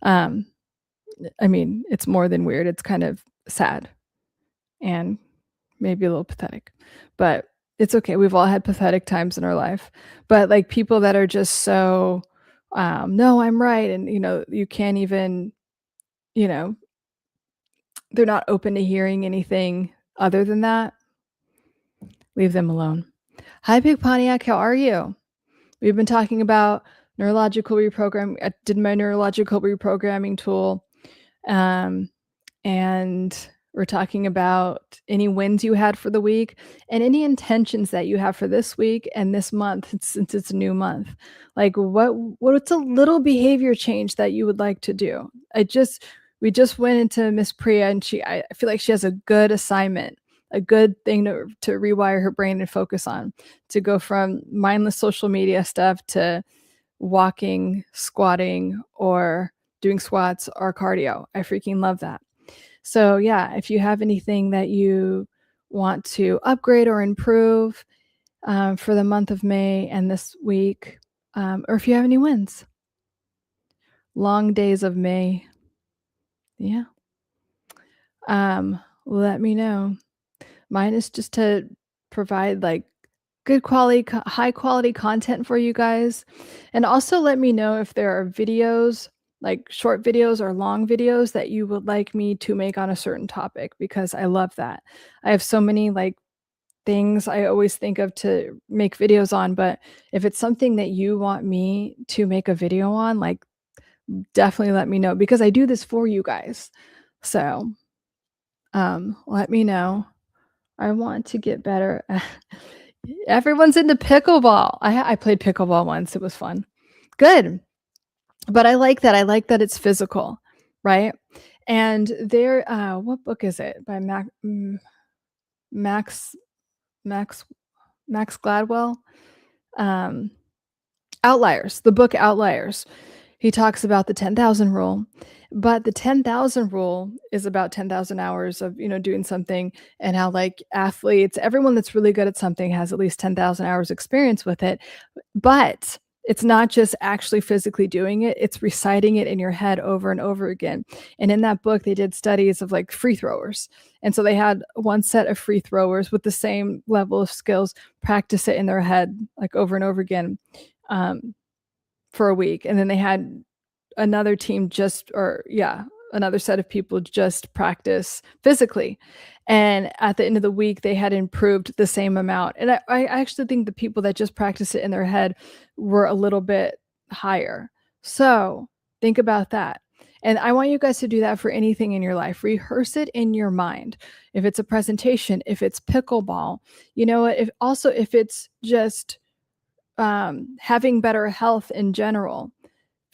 I mean, it's more than weird. It's kind of sad and maybe a little pathetic, but it's okay. We've all had pathetic times in our life, but like people that are just so, no, I'm right. And, you can't even, you know, they're not open to hearing anything other than that. Leave them alone. Hi, Big Pontiac. How are you? We've been talking about neurological reprogramming. I did my neurological reprogramming tool. And we're talking about any wins you had for the week and any intentions that you have for this week and this month, since it's a new month. Like what's a little behavior change that you would like to do? We just went into Miss Priya, and I feel like she has a good assignment, a good thing to rewire her brain and focus on, to go from mindless social media stuff to walking, squatting, or doing squats or cardio. I freaking love that. So yeah, if you have anything that you want to upgrade or improve for the month of May and this week, or if you have any wins, long days of May, yeah, let me know. Mine is just to provide like good quality, high quality content for you guys. And also let me know if there are videos, like short videos or long videos, that you would like me to make on a certain topic, because I love that. I have so many like things I always think of to make videos on, but if it's something that you want me to make a video on, like definitely let me know, because I do this for you guys. So let me know. I want to get better. Everyone's into pickleball. I played pickleball once. It was fun. Good. But I like that. I like that it's physical, right? And there, what book is it? By Max Gladwell? Outliers, the book Outliers. He talks about the 10,000 rule, but the 10,000 rule is about 10,000 hours of, doing something, and how like athletes, everyone that's really good at something has at least 10,000 hours experience with it. But it's not just actually physically doing it, it's reciting it in your head over and over again. And in that book, they did studies of like free throwers. And so they had one set of free throwers with the same level of skills practice it in their head like over and over again for a week. And then they had another team another set of people just practice physically. And at the end of the week, they had improved the same amount. And I actually think the people that just practice it in their head were a little bit higher. So think about that. And I want you guys to do that for anything in your life. Rehearse it in your mind. If it's a presentation, if it's pickleball, if it's just having better health in general.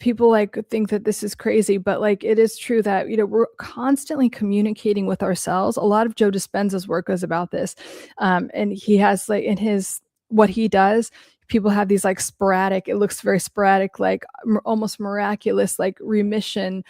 People like think that this is crazy, but like it is true that we're constantly communicating with ourselves. A lot of Joe Dispenza's work is about this, and he has like in his what he does. People have these like sporadic, it looks very sporadic, like almost miraculous, like remission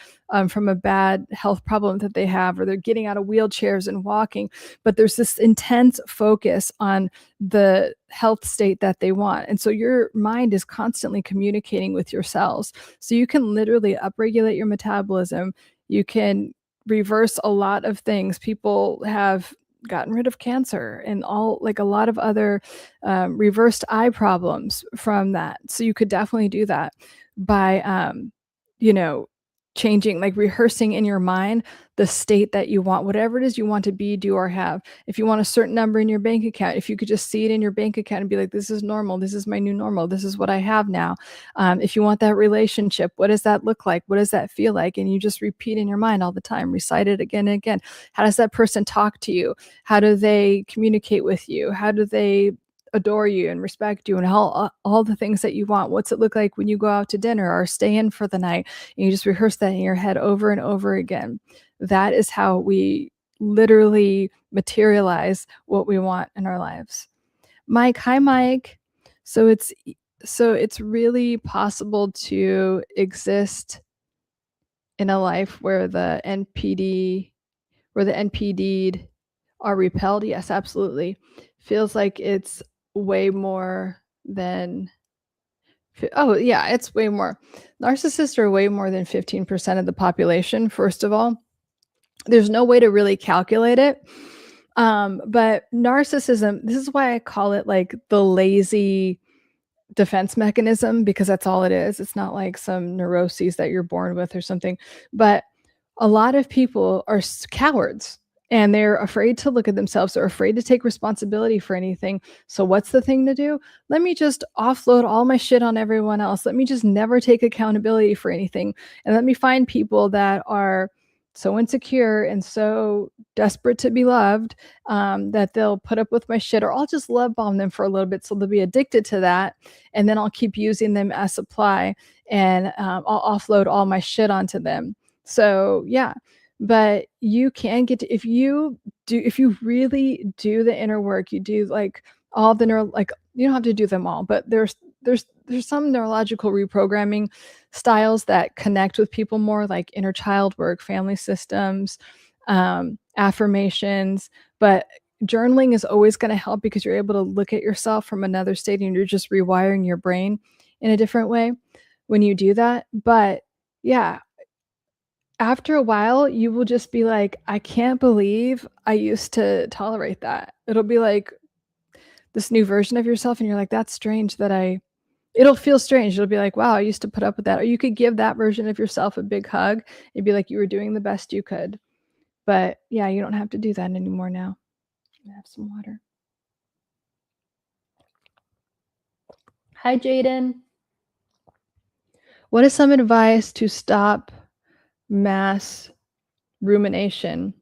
from a bad health problem that they have, or they're getting out of wheelchairs and walking. But there's this intense focus on the health state that they want. And so your mind is constantly communicating with your cells. So you can literally upregulate your metabolism. You can reverse a lot of things. People have gotten rid of cancer and all like a lot of other reversed eye problems from that. So you could definitely do that by changing, like rehearsing in your mind the state that you want, whatever it is you want to be, do, or have. If you want a certain number in your bank account, if you could just see it in your bank account and be like, this is normal, this is my new normal, this is what I have now. If you want that relationship, what does that look like? What does that feel like? And you just repeat in your mind all the time, recite it again and again. How does that person talk to you? How do they communicate with you? How do they adore you and respect you, and all the things that you want? What's it look like when you go out to dinner or stay in for the night? And you just rehearse that in your head over and over again. That is how we literally materialize what we want in our lives. Mike, hi Mike. So it's really possible to exist in a life where the NPD are repelled? Yes, absolutely. Feels like it's way more than oh, yeah, it's way more. Narcissists are way more than 15% of the population, first of all. There's no way to really calculate it. But narcissism, this is why I call it like the lazy defense mechanism, because that's all it is. It's not like some neuroses that you're born with or something. But a lot of people are cowards and they're afraid to look at themselves or afraid to take responsibility for anything. So what's the thing to do? Let me just offload all my shit on everyone else. Let me just never take accountability for anything. And let me find people that are so insecure and so desperate to be loved that they'll put up with my shit, or I'll just love bomb them for a little bit so they'll be addicted to that. And then I'll keep using them as supply, and I'll offload all my shit onto them. So yeah, but you can get to, if you really do the inner work, you do like all the like you don't have to do them all, but there's some neurological reprogramming styles that connect with people more, like inner child work, family systems, affirmations. But journaling is always going to help because you're able to look at yourself from another state and you're just rewiring your brain in a different way when you do that. But yeah, after a while, you will just be like, I can't believe I used to tolerate that. It'll be like this new version of yourself, and you're like, that's strange that it'll feel strange. It'll be like, wow, I used to put up with that. Or you could give that version of yourself a big hug and be like, you were doing the best you could. But yeah, you don't have to do that anymore now. Have some water. Hi, Jaden. What is some advice to stop mass rumination?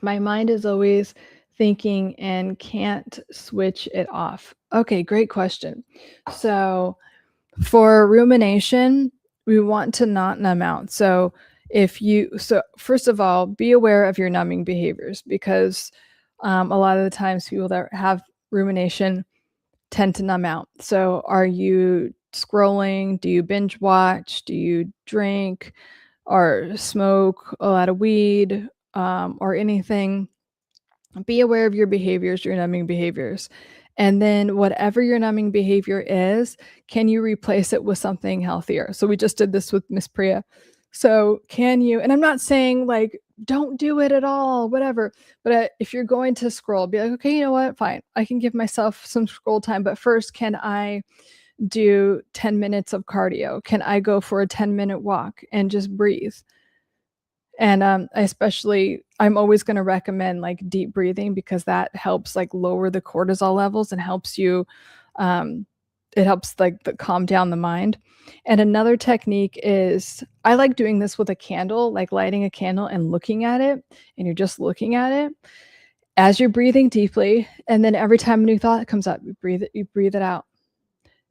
My mind is always thinking and can't switch it off. Okay, great question. So for rumination, we want to not numb out. So first of all, be aware of your numbing behaviors, because a lot of the times people that have rumination tend to numb out. So are you scrolling? Do you binge watch? Do you drink or smoke a lot of weed, or anything? Be aware of your behaviors, your numbing behaviors. And then whatever your numbing behavior is, can you replace it with something healthier? So we just did this with Miss Priya. So can you, and I'm not saying like, don't do it at all, whatever. But if you're going to scroll, be like, okay, you know what? Fine. I can give myself some scroll time. But first, can I do 10 minutes of cardio? Can I go for a 10-minute walk and just breathe? And I'm always going to recommend like deep breathing, because that helps like lower the cortisol levels and helps you, it helps like calm down the mind. And another technique is, I like doing this with a candle, like lighting a candle and looking at it, and you're just looking at it as you're breathing deeply. And then every time a new thought comes up, you breathe it out,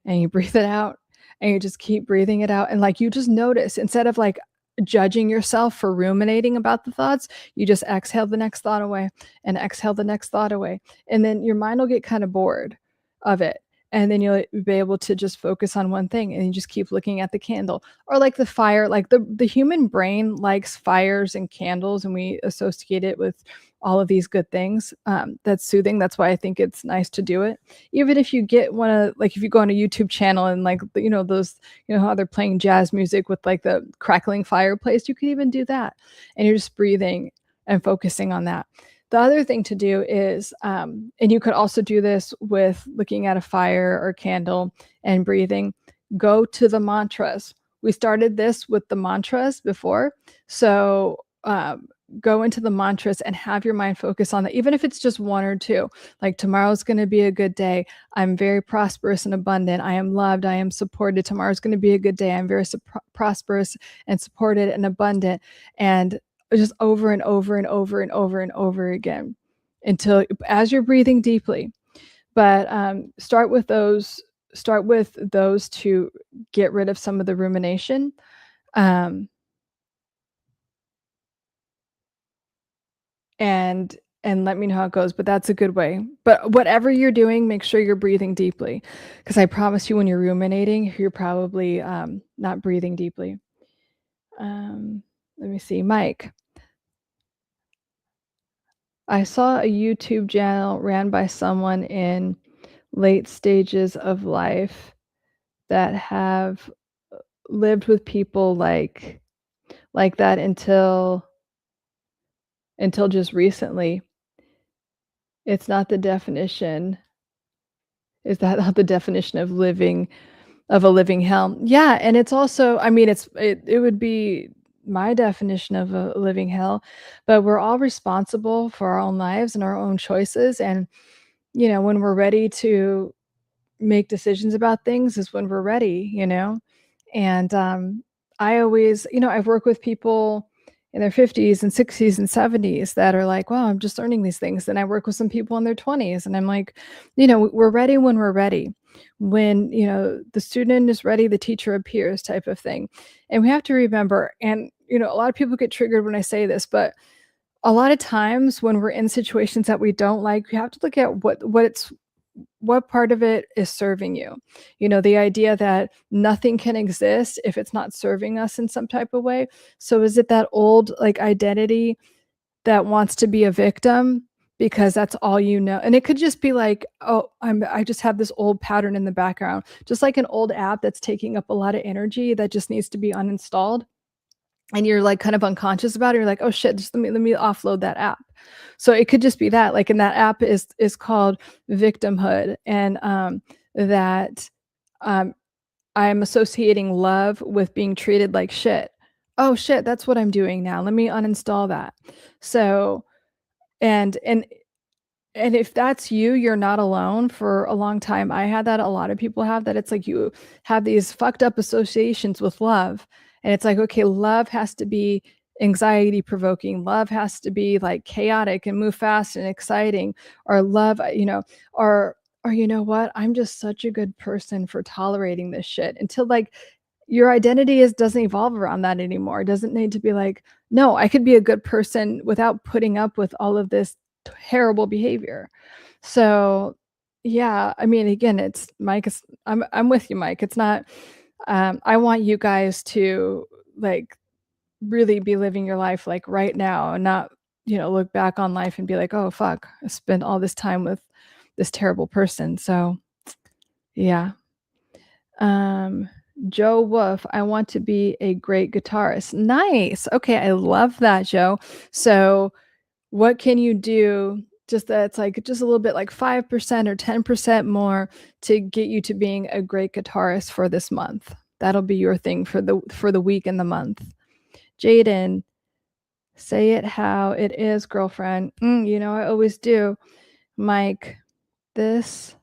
and you breathe it out, and you just keep breathing it out. And like, you just notice, instead of like judging yourself for ruminating about the thoughts, you just exhale the next thought away and exhale the next thought away. And then your mind will get kind of bored of it. And then you'll be able to just focus on one thing, and you just keep looking at the candle. Or like the fire, like the human brain likes fires and candles, and we associate it with all of these good things. That's soothing. That's why I think it's nice to do it. Even if you get one of, like, if you go on a YouTube channel and like, those, how they're playing jazz music with like the crackling fireplace, you can even do that. And you're just breathing and focusing on that. The other thing to do is, and you could also do this with looking at a fire or candle and breathing, go to the mantras. We started this with the mantras before. So go into the mantras and have your mind focus on that, even if it's just one or two. Like, tomorrow's going to be a good day. I'm very prosperous and abundant. I am loved. I am supported. Tomorrow's going to be a good day. I'm very prosperous and supported and abundant. And just over and over and over and over and over again, until, as you're breathing deeply. But start with those to get rid of some of the rumination. And let me know how it goes. But that's a good way. But whatever you're doing, make sure you're breathing deeply, because I promise you, when you're ruminating, you're probably not breathing deeply. Let me see, Mike. I saw a YouTube channel ran by someone in late stages of life that have lived with people like that until just recently. It's not the definition. Is that not the definition of living of a living hell? Yeah, and it's also, I mean, it would be my definition of a living hell, but we're all responsible for our own lives and our own choices, and, when we're ready to make decisions about things is when we're ready, And, I always, I've worked with people in their 50s and 60s and 70s that are like, "Wow, I'm just learning these things." And I work with some people in their 20s, and I'm like, we're ready when we're ready. When, the student is ready, the teacher appears type of thing. And we have to remember, and, a lot of people get triggered when I say this, but a lot of times when we're in situations that we don't like, we have to look at what part of it is serving you. The idea that nothing can exist if it's not serving us in some type of way. So is it that old like identity that wants to be a victim because that's all you know? And it could just be like, oh, I just have this old pattern in the background, just like an old app that's taking up a lot of energy that just needs to be uninstalled, and you're like kind of unconscious about it. You're like, oh shit, just let me offload that app. So it could just be that, like, and that app is called victimhood, and that um I'm associating love with being treated like shit. Oh shit, that's what I'm doing now. Let me uninstall that. So and if that's you, you're not alone. For a long time, I had that, a lot of people have that. It's like you have these fucked up associations with love, and it's like, okay, love has to be anxiety provoking, love has to be, like, chaotic and move fast and exciting, or love, or you know what? I'm just such a good person for tolerating this shit, until, like, your identity doesn't evolve around that anymore. It doesn't need to be like, "No, I could be a good person without putting up with all of this terrible behavior." So, yeah, I mean, again, it's Mike is I'm with you, Mike. It's not I want you guys to, like, really be living your life, like, right now, and not, look back on life and be like, "Oh, fuck, I spent all this time with this terrible person." So, yeah. Um, Joe Wolf, I want to be a great guitarist. Nice. Okay, I love that, Joe. So, what can you do just that's like just a little bit, like 5% or 10% more, to get you to being a great guitarist for this month? That'll be your thing for the week and the month. Jaden, say it how it is, girlfriend. I always do. Mike, this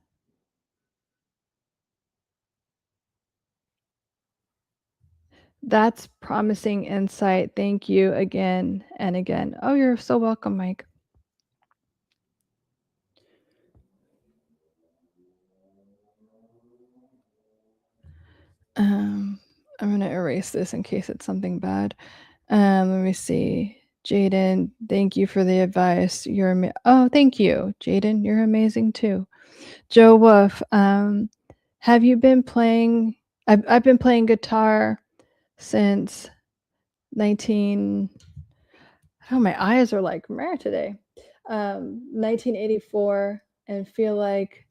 that's promising insight. Thank you again and again. Oh, you're so welcome, Mike. Um, I'm gonna erase this in case it's something bad. Let me see. Jaden, thank you for the advice. Oh, thank you, Jaden. You're amazing too. Joe Wolf, have you been playing? I've been playing guitar since 19. Oh, my eyes are like rare today. 1984, and feel like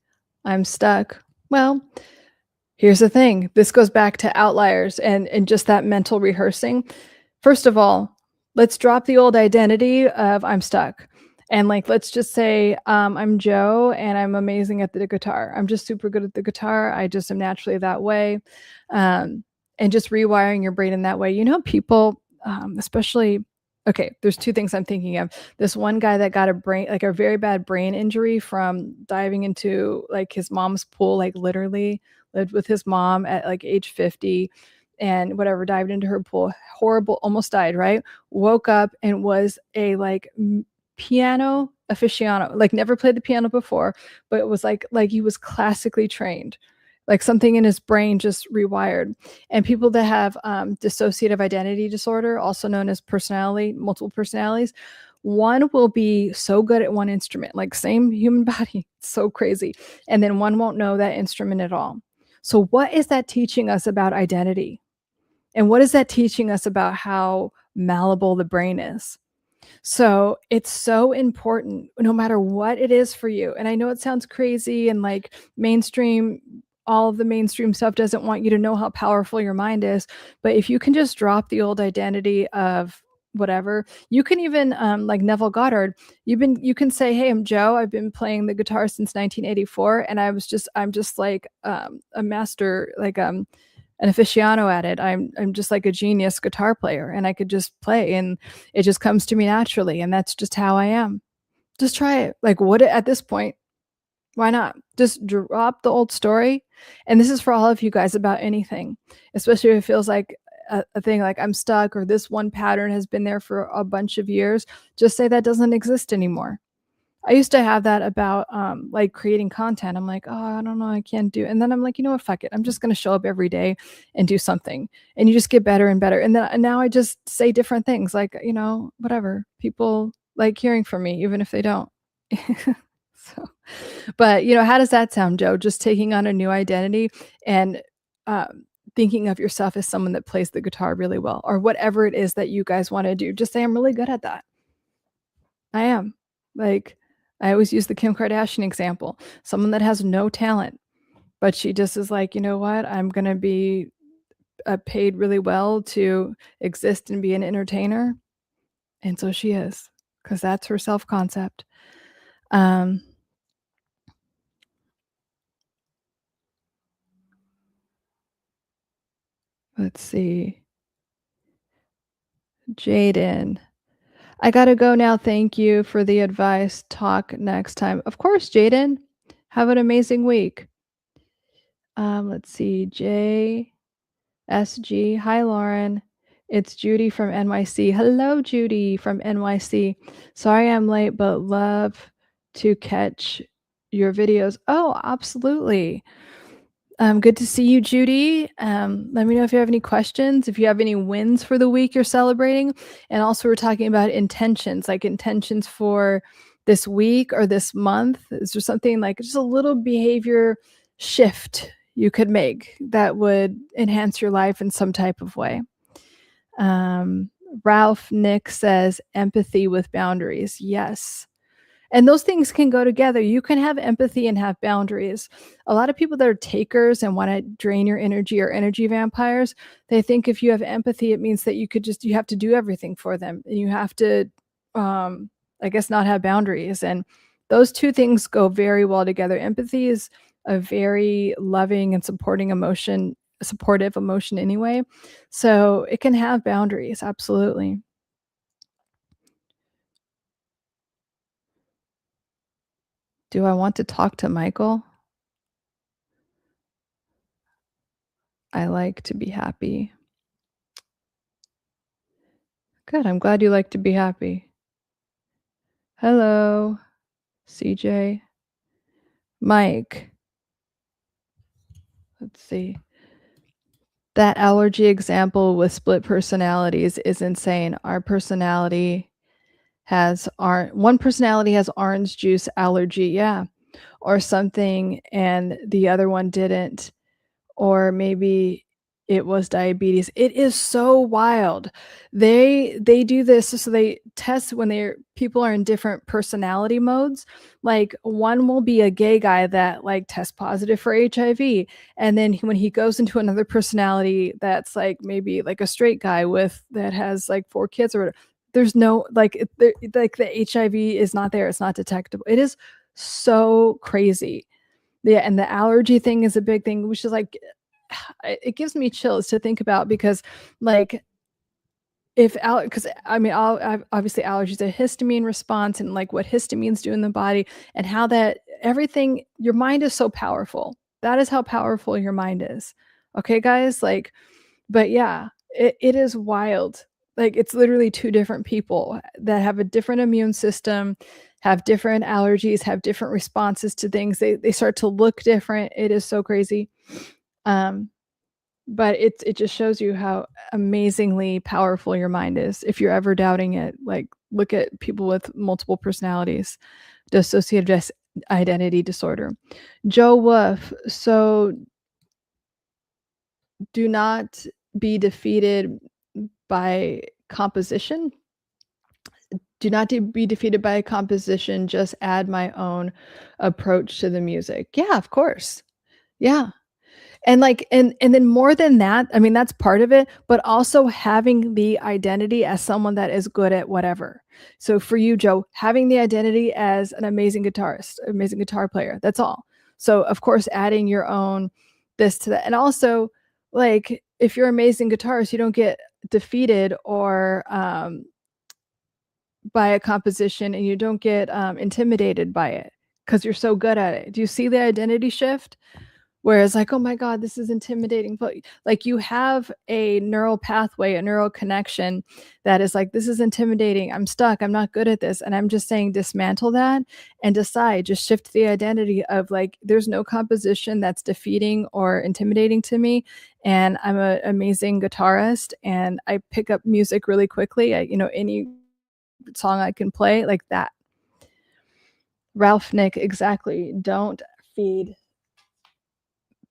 I'm stuck. Well, here's the thing. This goes back to outliers and just that mental rehearsing. First of all, let's drop the old identity of I'm stuck. And, like, let's just say, I'm Joe and I'm amazing at the guitar. I'm just super good at the guitar. I just am naturally that way. And just rewiring your brain in that way. People, especially, okay, there's two things I'm thinking of. This one guy that got a very bad brain injury from diving into, like, his mom's pool, like, literally lived with his mom at, like, age 50, and whatever, dived into her pool, horrible, almost died, right? Woke up and was a, like, piano aficionado, like, never played the piano before, but it was like he was classically trained, like something in his brain just rewired. And people that have dissociative identity disorder, also known as multiple personalities, one will be so good at one instrument, like same human body, it's so crazy, and then one won't know that instrument at all. So what is that teaching us about identity? And what is that teaching us about how malleable the brain is? So, it's so important no matter what it is for you, and I know it sounds crazy and, like, mainstream all of the mainstream stuff doesn't want you to know how powerful your mind is, but if you can just drop the old identity of whatever, you can even, like Neville Goddard, you can say, "Hey, I'm Joe, I've been playing the guitar since 1984, and I'm just like, a master, like, an aficionado at it. I'm just like a genius guitar player, and I could just play, and it just comes to me naturally, and that's just how I am. Just try it. Like, what at this point, why not? Just drop the old story. And this is for all of you guys about anything, especially if it feels like a thing like I'm stuck or this one pattern has been there for a bunch of years. Just say that doesn't exist anymore. I used to have that about, like, creating content. I'm like, "Oh, I don't know, I can't do," and then I'm like, "You know what? Fuck it. I'm just gonna show up every day and do something." And you just get better and better. And now I just say different things like, whatever. People like hearing from me even if they don't. So, but, how does that sound, Joe? Just taking on a new identity and, thinking of yourself as someone that plays the guitar really well or whatever it is that you guys wanna do. Just say, "I'm really good at that." I am. Like, I always use the Kim Kardashian example, someone that has no talent, but she just is like, "You know what? I'm gonna be, paid really well to exist and be an entertainer," and so she is, because that's her self-concept. Um, let's see. Jaden, "I gotta go now, thank you for the advice, talk next time." Of course, Jaden. Have an amazing week. Let's see, SG. "Hi, Lauren. It's Judy from NYC." Hello, Judy from NYC. "Sorry I'm late, but love to catch your videos." Oh, absolutely. Good to see you, Judy. Let me know if you have any questions, if you have any wins for the week you're celebrating. And also, we're talking about intentions, like intentions for this week or this month. Is there something like just a little behavior shift you could make that would enhance your life in some type of way? Um, Ralph Nick says empathy with boundaries. Yes. And those things can go together. You can have empathy and have boundaries. A lot of people that are takers and want to drain your energy or energy vampires, they think if you have empathy, it means that you have to do everything for them and you have to, um, I guess, not have boundaries. And those two things go very well together. Empathy is a very loving and supportive emotion anyway. So it can have boundaries. Absolutely. Do I want to talk to Michael? I like to be happy. Good, I'm glad you like to be happy. Hello, CJ. Mike, let's see. That allergy example with split personalities is insane. Our personality has one personality has orange juice allergy, yeah, or something, and the other one didn't. Or maybe it was diabetes. It is so wild. They do this so they test when people are in different personality modes. Like one will be a gay guy that like tests positive for HIV, and then when he goes into another personality that's like maybe like a straight guy that has like 4 kids or whatever, there's no like the HIV is not there. It's not detectable. It is so crazy. Yeah, and the allergy thing is a big thing, which is like it gives me chills to think about because, like, if because I mean, obviously allergies a histamine response and like what histamines do in the body and how that everything your mind is so powerful. That is how powerful your mind is. Okay, guys, like, but yeah, it is wild. Like it's literally two different people that have a different immune system, have different allergies, have different responses to things. They start to look different. It is so crazy. Um, but it just shows you how amazingly powerful your mind is. If you're ever doubting it, like look at people with multiple personalities, dissociative identity disorder. Joe Wolf, so do not be defeated by composition. Do not be defeated by a composition, just add my own approach to the music. Yeah, of course. Yeah. And, like and then more than that, I mean, that's part of it, but also having the identity as someone that is good at whatever. So for you, Joe, having the identity as an amazing guitarist, amazing guitar player, that's all. So, of course, adding your own this to that. And also, like, if you're an amazing guitarist, you don't get defeated or, by a composition, and you don't get, intimidated by it because 'cause you're so good at it. Do you see the identity shift? Whereas like, "Oh my god, this is intimidating," but, like, you have a neural pathway, a neural connection that is like, "This is intimidating, I'm stuck, I'm not good at this," and I'm just saying dismantle that and decide, just shift the identity of, like, there's no composition that's defeating or intimidating to me, and I'm an amazing guitarist, and I pick up music really quickly, any song I can play, like that. Ralph Nick, exactly, don't feed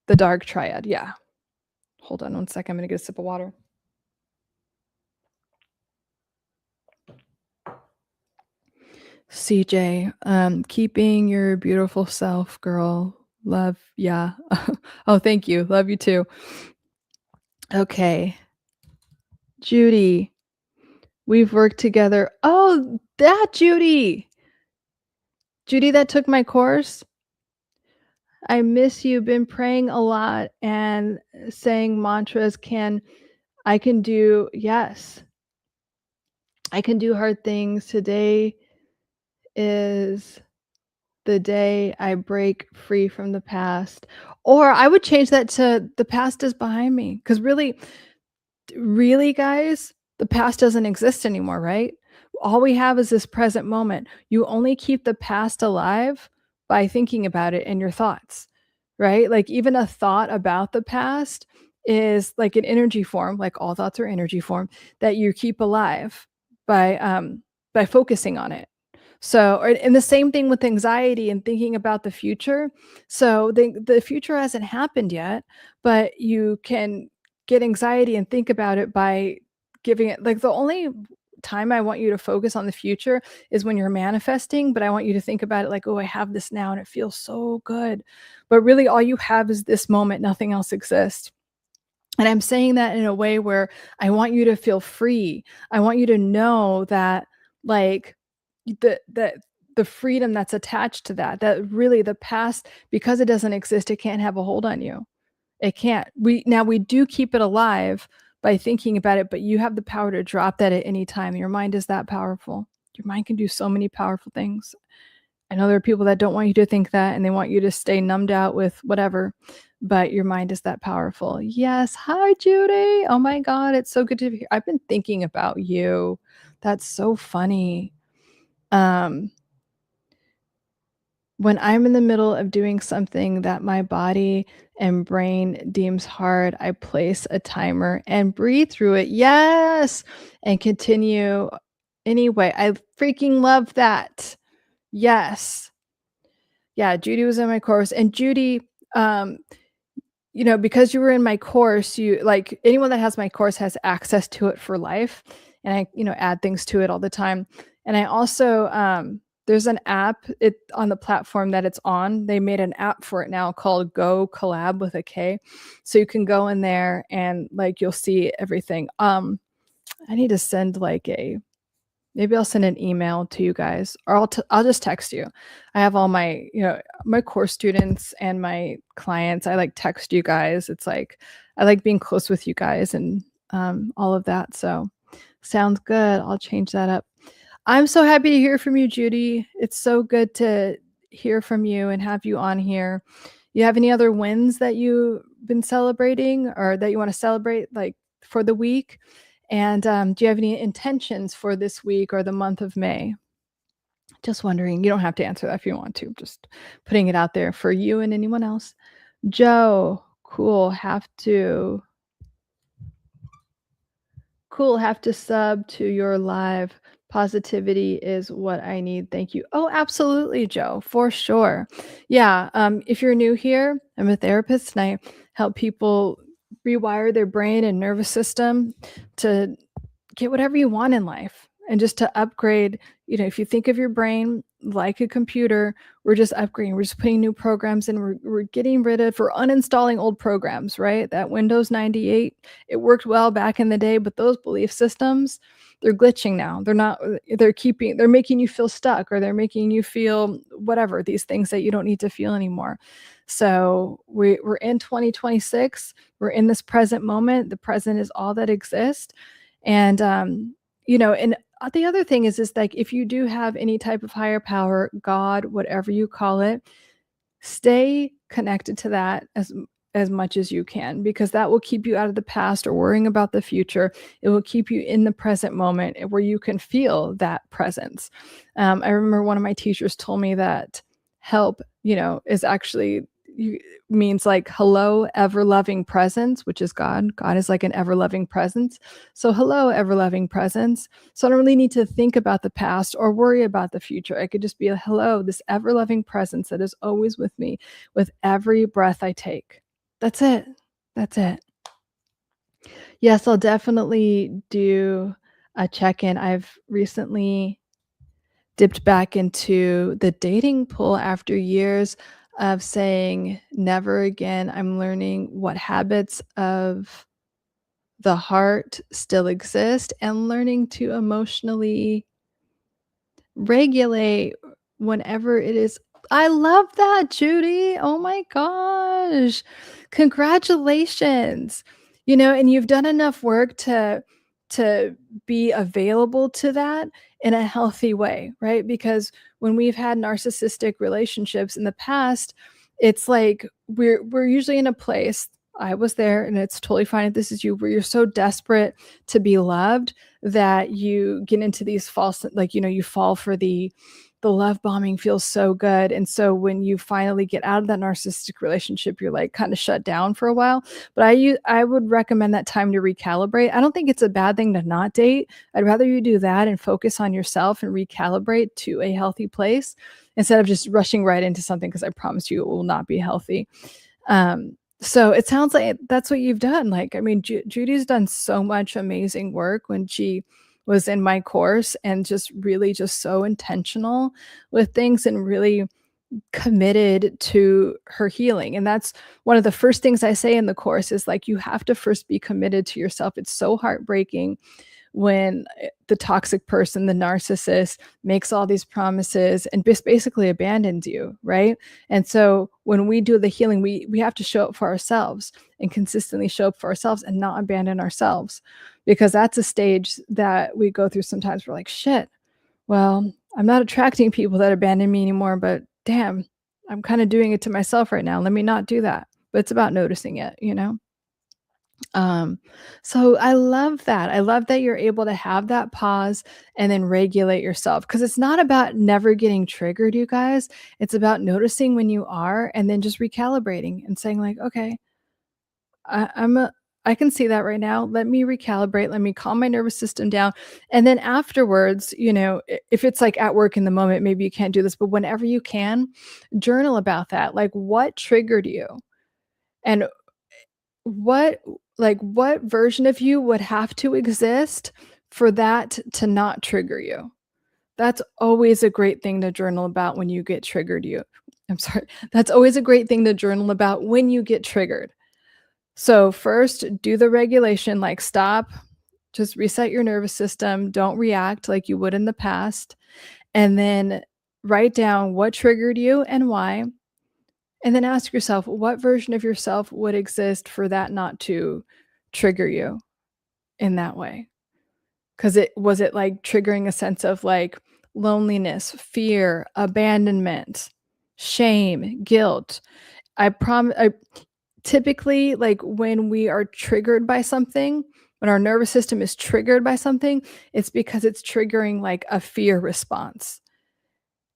the dark triad, yeah. Hold on one sec, I'm gonna get a sip of water. CJ, keeping your beautiful self, girl. Love, yeah. Oh, thank you. Love you too. Okay. Judy, we've worked together. Oh, that Judy. Judy that took my course. I miss you. Been praying a lot and saying mantras. I can do, yes, I can do hard things. Today is the day I break free from the past. Or I would change that to the past is behind me. Because really, guys, the past doesn't exist anymore, right? All we have is this present moment. You only keep the past alive by thinking about it in your thoughts, right? Like even a thought about the past is like an energy form, like all thoughts are energy form that you keep alive by focusing on it. So, and the same thing with anxiety and thinking about the future. So the future hasn't happened yet, but you can get anxiety and think about it by giving it like the only time I want you to focus on the future is when you're manifesting, but I want you to think about it like, oh, I have this now and it feels so good. But really all you have is this moment, nothing else exists. And I'm saying that in a way where I want you to feel free. I want you to know that like the the freedom that's attached to that, that really the past, because it doesn't exist, it can't have a hold on you. It can't. We do keep it alive by thinking about it, but you have the power to drop that at any time. Your mind is that powerful. Your mind can do so many powerful things. I know there are people that don't want you to think that and they want you to stay numbed out with whatever, but your mind is that powerful. Yes. Hi, Judy. Oh my God. It's so good to be here. I've been thinking about you. That's so funny. Um, when I'm in the middle of doing something that my body and brain deems hard, I place a timer and breathe through it. Yes. And continue anyway. I freaking love that. Yes. Yeah, Judy was in my course, and Judy, um, because you were in my course, you like anyone that has my course has access to it for life, and I, add things to it all the time. And I also, there's an app it on the platform that it's on. They made an app for it now called Go Collab with a K, so you can go in there and like you'll see everything. I need to send like a Maybe I'll send an email to you guys, or I'll just text you. I have all my, my course students and my clients. I like text you guys. It's like I like being close with you guys and all of that. So sounds good. I'll change that up. I'm so happy to hear from you, Judy. It's so good to hear from you and have you on here. You have any other wins that you've been celebrating or that you want to celebrate like for the week? And do you have any intentions for this week or the month of May? Just wondering. You don't have to answer that if you want to. Just putting it out there for you and anyone else. Joe, cool. Have to sub to your live. Positivity is what I need. Thank you. Oh, absolutely, Joe, for sure. Yeah. If you're new here, I'm a therapist and I help people rewire their brain and nervous system to get whatever you want in life. and just to upgrade, if you think of your brain like a computer, we're just upgrading. We're just putting new programs in. We're getting rid of, we're uninstalling old programs, right? That Windows 98, it worked well back in the day, but those belief systems, they're glitching now. They're making you feel stuck, or they're making you feel whatever, these things that you don't need to feel anymore. So we're in 2026. We're in this present moment. The present is all that exists. And, and the other thing is like, if you do have any type of higher power, God, whatever you call it, stay connected to that as much as you can, because that will keep you out of the past or worrying about the future. It will keep you in the present moment where you can feel that presence. I remember one of my teachers told me that help, is actually means like hello, ever loving presence, which is God. God is like an ever loving presence. So hello, ever loving presence. So I don't really need to think about the past or worry about the future. I could just be a hello, this ever loving presence that is always with me with every breath I take. That's it. That's it. Yes, I'll definitely do a check-in. I've recently dipped back into the dating pool after years of saying never again. I'm learning what habits of the heart still exist and learning to emotionally regulate whenever it is. I love that, Judy. Oh my gosh. Congratulations. And you've done enough work to be available to that in a healthy way, right? Because when we've had narcissistic relationships in the past, it's like we're usually in a place, I was there, and it's totally fine if this is you, where you're so desperate to be loved that you get into these false, like, you fall for the love bombing feels so good. And so when you finally get out of that narcissistic relationship, you're like kind of shut down for a while. But I would recommend that time to recalibrate. I don't think it's a bad thing to not date. I'd rather you do that and focus on yourself and recalibrate to a healthy place instead of just rushing right into something, because I promise you it will not be healthy. So it sounds like that's what you've done. Like, I mean, Judy's done so much amazing work when she was in my course, and just really just so intentional with things and really committed to her healing. And that's one of the first things I say in the course is like, you have to first be committed to yourself. It's so heartbreaking when the toxic person, the narcissist, makes all these promises and basically abandons you, right? And so when we do the healing, we have to show up for ourselves and consistently show up for ourselves and not abandon ourselves, because that's a stage that we go through sometimes. We're like, shit, well, I'm not attracting people that abandon me anymore, but damn, I'm kind of doing it to myself right now. Let me not do that. But it's about noticing it, so I love that. I love that you're able to have that pause and then regulate yourself, because it's not about never getting triggered, you guys. It's about noticing when you are and then just recalibrating and saying like, okay, I can see that right now. Let me recalibrate. Let me calm my nervous system down. And then afterwards, if it's like at work in the moment, maybe you can't do this, but whenever you can, journal about that. Like, what triggered you? And what what version of you would have to exist for that to not trigger you? That's always a great thing to journal about when you get triggered. I'm sorry. That's always a great thing to journal about when you get triggered. So first, do the regulation, like stop, just reset your nervous system. Don't react like you would in the past. And then write down what triggered you and why. And then ask yourself, what version of yourself would exist for that not to trigger you in that way? Because was it like triggering a sense of like loneliness, fear, abandonment, shame, guilt? I typically, like, when we are triggered by something, when our nervous system is triggered by something, it's because it's triggering like a fear response.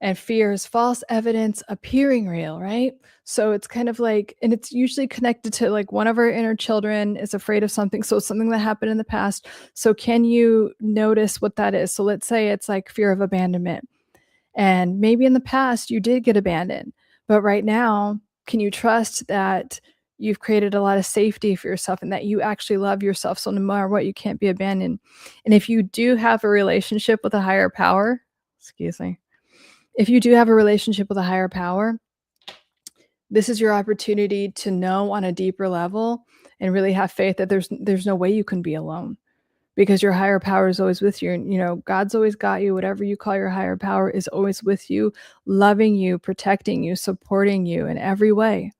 And fear is false evidence appearing real, right? So it's kind of like, and it's usually connected to like one of our inner children is afraid of something. So something that happened in the past. So can you notice what that is? So let's say it's like fear of abandonment. And maybe in the past you did get abandoned, but right now, can you trust that you've created a lot of safety for yourself and that you actually love yourself. So no matter what, you can't be abandoned. And if you do have a relationship with a higher power, excuse me, if you do have a relationship with a higher power, this is your opportunity to know on a deeper level and really have faith that there's no way you can be alone because your higher power is always with you. And, God's always got you. Whatever you call your higher power is always with you, loving you, protecting you, supporting you in every way.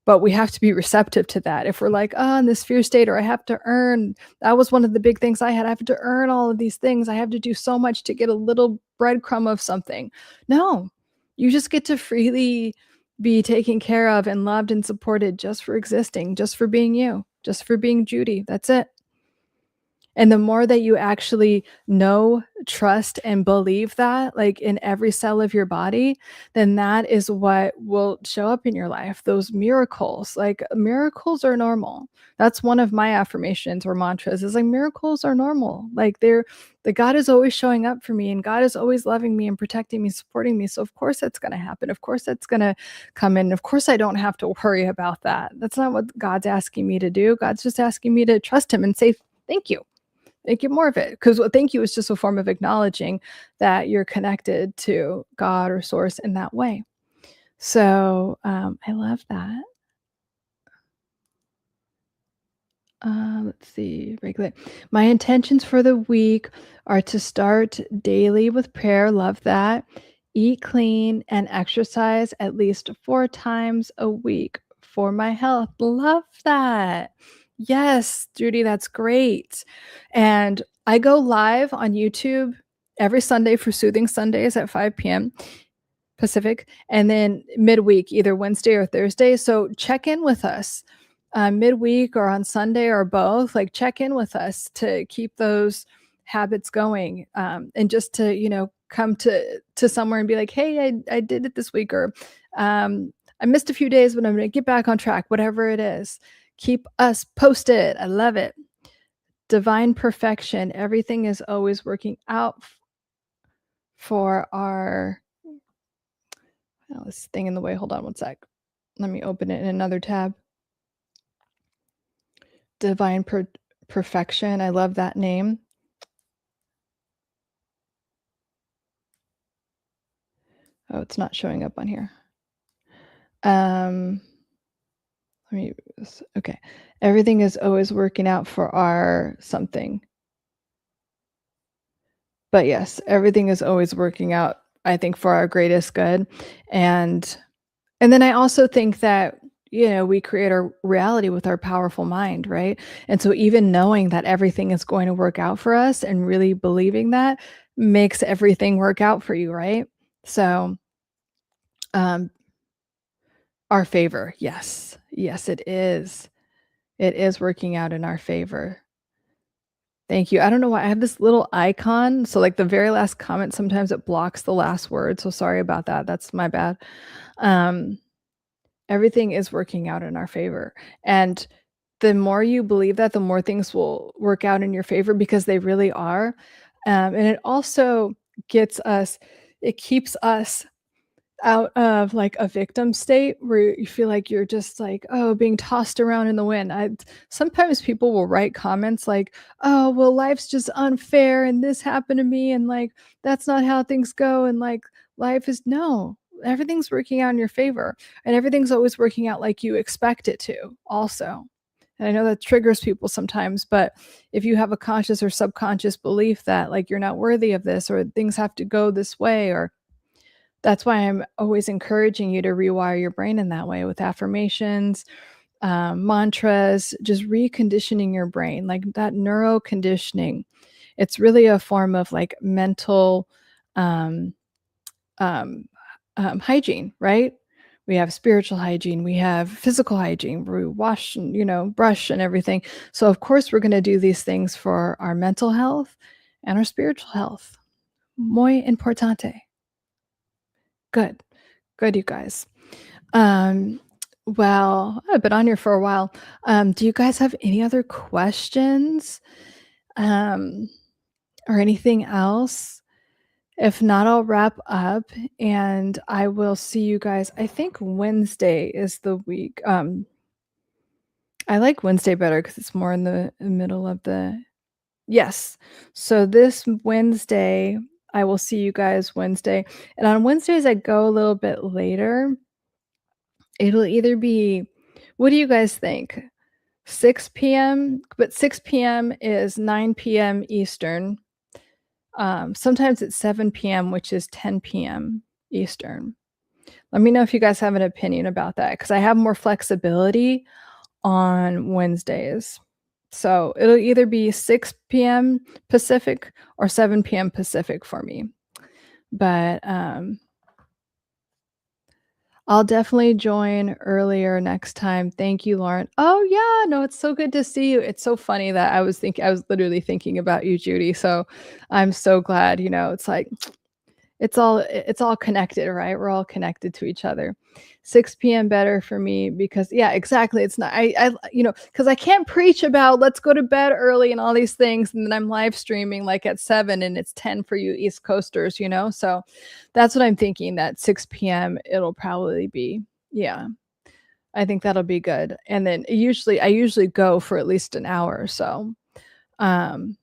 But we have to be receptive to that. If we're like, in this fear state, or I have to earn, that was one of the big things I had. I have to earn all of these things. I have to do so much to get a little breadcrumb of something. No, you just get to freely be taken care of and loved and supported just for existing, just for being you, just for being Judy. That's it. And the more that you actually know, trust, and believe that, like in every cell of your body, then that is what will show up in your life. Those miracles, like miracles are normal. That's one of my affirmations or mantras is like miracles are normal. Like the God is always showing up for me and God is always loving me and protecting me, supporting me. So of course that's going to happen. Of course that's going to come in. Of course I don't have to worry about that. That's not what God's asking me to do. God's just asking me to trust him and say, thank you. Get more of it, because thank you is just a form of acknowledging that you're connected to God or source in that way. So I love that. Let's see, regulate. My intentions for the week are to start daily with prayer. Love that. Eat clean and exercise at least 4 times a week for my health. Love that. Yes, Judy, that's great. And I go live on YouTube every Sunday for Soothing Sundays at 5 p.m. Pacific, and then midweek, either Wednesday or Thursday. So check in with us midweek or on Sunday or both. Like check in with us to keep those habits going, and just to come to somewhere and be like, hey, I did it this week, or I missed a few days, but I'm going to get back on track. Whatever it is, keep us posted. I love it. Divine perfection. Everything is always working out for our. Oh, this thing in the way. Hold on one sec. Let me open it in another tab. Divine perfection. I love that name. Oh, it's not showing up on here. Okay. Everything is always working out for our something. But yes, everything is always working out, I think, for our greatest good. And then I also think that, we create our reality with our powerful mind, right? And so even knowing that everything is going to work out for us and really believing that makes everything work out for you, right? So, our favor. Yes. Yes, it is. It is working out in our favor. Thank you. I don't know why I have this little icon. So like the very last comment, sometimes it blocks the last word. So sorry about that. That's my bad. Everything is working out in our favor. And the more you believe that, the more things will work out in your favor because they really are. And it also keeps us out of like a victim state where you feel like you're just like, being tossed around in the wind. Sometimes people will write comments like, oh, well, life's just unfair and this happened to me and like that's not how things go, and like life is no, everything's working out in your favor and everything's always working out like you expect it to also. And I know that triggers people sometimes, but if you have a conscious or subconscious belief that like you're not worthy of this or things have to go this way, or that's why I'm always encouraging you to rewire your brain in that way with affirmations, mantras, just reconditioning your brain, like that neuro conditioning. It's really a form of like mental hygiene, right? We have spiritual hygiene, we have physical hygiene, we wash and, brush and everything. So of course we're going to do these things for our mental health and our spiritual health. Muy importante. Good, you guys. Well, I've been on here for a while. Do you guys have any other questions, or anything else? If not, I'll wrap up and I will see you guys. I think Wednesday is the week. I like Wednesday better because it's more in the middle of the yes. So this Wednesday, I will see you guys Wednesday, and on Wednesdays, I go a little bit later. It'll either be what do you guys think? 6 PM? But 6 PM is 9 PM Eastern. Sometimes it's 7 PM, which is 10 PM Eastern. Let me know if you guys have an opinion about that because I have more flexibility on Wednesdays. So it'll either be 6 PM Pacific or 7 PM Pacific for me. But I'll definitely join earlier next time. Thank you, Lauren. Oh yeah, no, it's so good to see you. It's so funny that I was literally thinking about you, Judy. So I'm so glad, it's like it's all connected, right? We're all connected to each other. 6 PM better for me because yeah, exactly. It's not because I can't preach about let's go to bed early and all these things, and then I'm live streaming like at 7 and it's 10 for you East Coasters, So that's what I'm thinking. That 6 PM it'll probably be. Yeah. I think that'll be good. And then I usually go for at least an hour or so. Um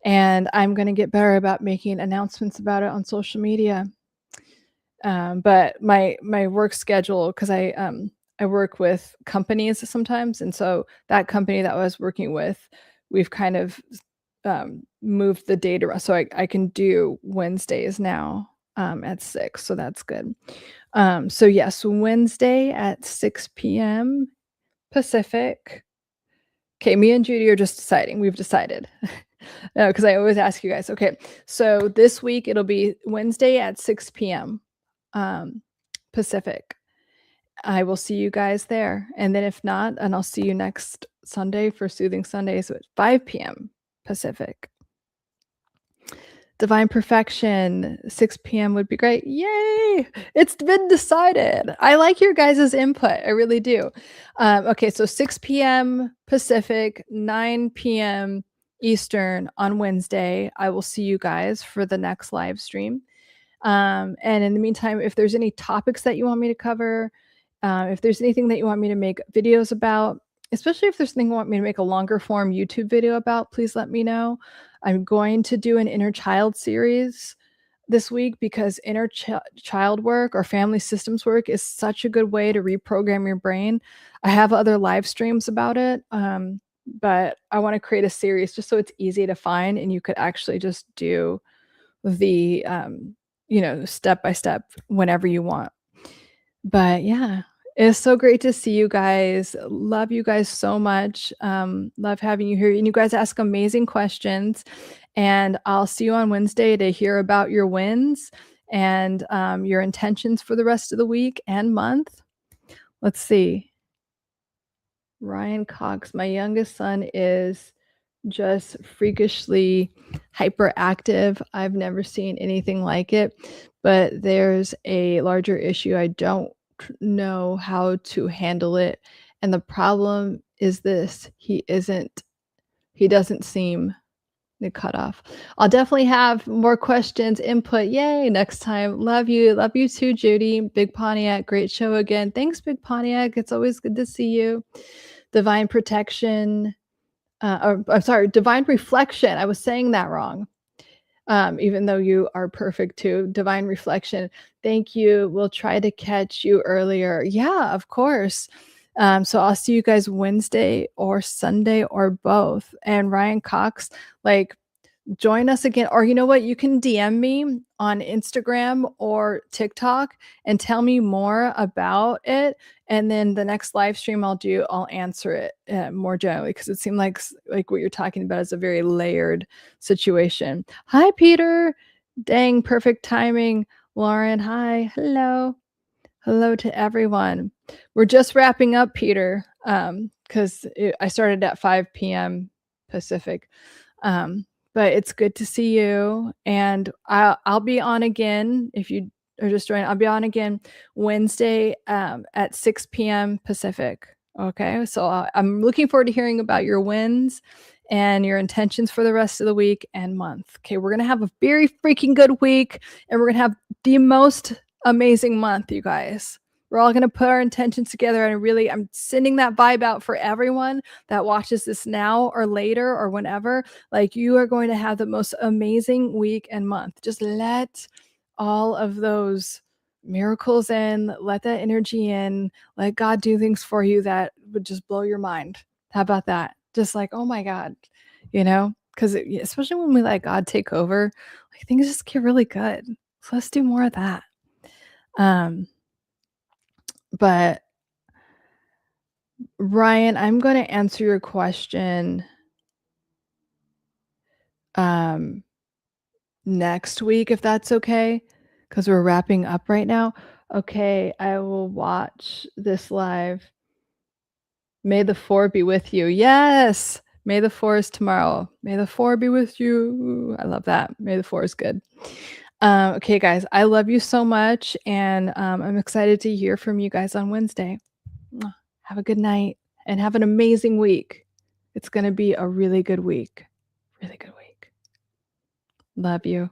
and I'm gonna get better about making announcements about it on social media. But my work schedule, because I work with companies sometimes, and so that company that I was working with, we've kind of moved the date around, so I can do Wednesdays now at 6, so that's good. So yes, Wednesday at 6 PM Pacific. Okay, me and Judy are just deciding. We've decided. No, because I always ask you guys. Okay, so this week it'll be Wednesday at 6 PM Pacific. I will see you guys there. And then if not, and I'll see you next Sunday for Soothing Sundays at 5 PM Pacific. Divine Perfection, 6 PM would be great. Yay! It's been decided. I like your guys' input. I really do. Okay, so 6 PM Pacific, 9 PM Eastern on Wednesday. I will see you guys for the next live stream. And in the meantime, if there's any topics that you want me to cover, if there's anything that you want me to make videos about, especially if there's something you want me to make a longer form YouTube video about, please let me know. I'm going to do an inner child series this week because inner child work or family systems work is such a good way to reprogram your brain. I have other live streams about it, but I want to create a series just so it's easy to find and you could actually just do the step by step whenever you want. But yeah, it's so great to see you guys. Love you guys so much. Love having you here. And you guys ask amazing questions. And I'll see you on Wednesday to hear about your wins and your intentions for the rest of the week and month. Let's see. Ryan Cox, my youngest son is just freakishly hyperactive. I've never seen anything like it, but there's a larger issue. I don't know how to handle it. And the problem is this, he doesn't seem to cut off. I'll definitely have more questions, input. Yay, next time. Love you. Love you too, Judy. Big Pontiac, great show again. Thanks, Big Pontiac. It's always good to see you. Divine Protection. I'm sorry, Divine Reflection. I was saying that wrong. Even though you are perfect too. Divine Reflection. Thank you. We'll try to catch you earlier. Yeah, of course. So I'll see you guys Wednesday or Sunday or both. And Ryan Cox, join us again. Or you know what? You can DM me on Instagram or TikTok and tell me more about it. And then the next live stream I'll answer it more generally because it seemed like what you're talking about is a very layered situation. Hi, Peter. Dang, perfect timing. Lauren, hi. Hello. Hello to everyone. We're just wrapping up, Peter, because I started at 5 PM Pacific. But it's good to see you. And I'll be on again if you are just joining. I'll be on again Wednesday at 6 PM Pacific. Okay, so I'm looking forward to hearing about your wins and your intentions for the rest of the week and month. Okay, we're gonna have a very freaking good week, and we're gonna have the most amazing month, you guys. We're all gonna put our intentions together, and I'm sending that vibe out for everyone that watches this now or later or whenever. Like, you are going to have the most amazing week and month. Just let all of those miracles in, let that energy in, let God do things for you that would just blow your mind. How about that? Just like, oh my God, you know? Because especially when we let God take over, like, things just get really good. So let's do more of that. Um, but Ryan, I'm going to answer your question um, next week, if that's okay, because we're wrapping up right now. Okay, I will watch this live. May the 4 be with you. Yes. May the 4 is tomorrow. May the 4 be with you. I love that. May the 4 is good. Okay, guys, I love you so much, and I'm excited to hear from you guys on Wednesday. Have a good night and have an amazing week. It's going to be a really good week. Really good week. Love you.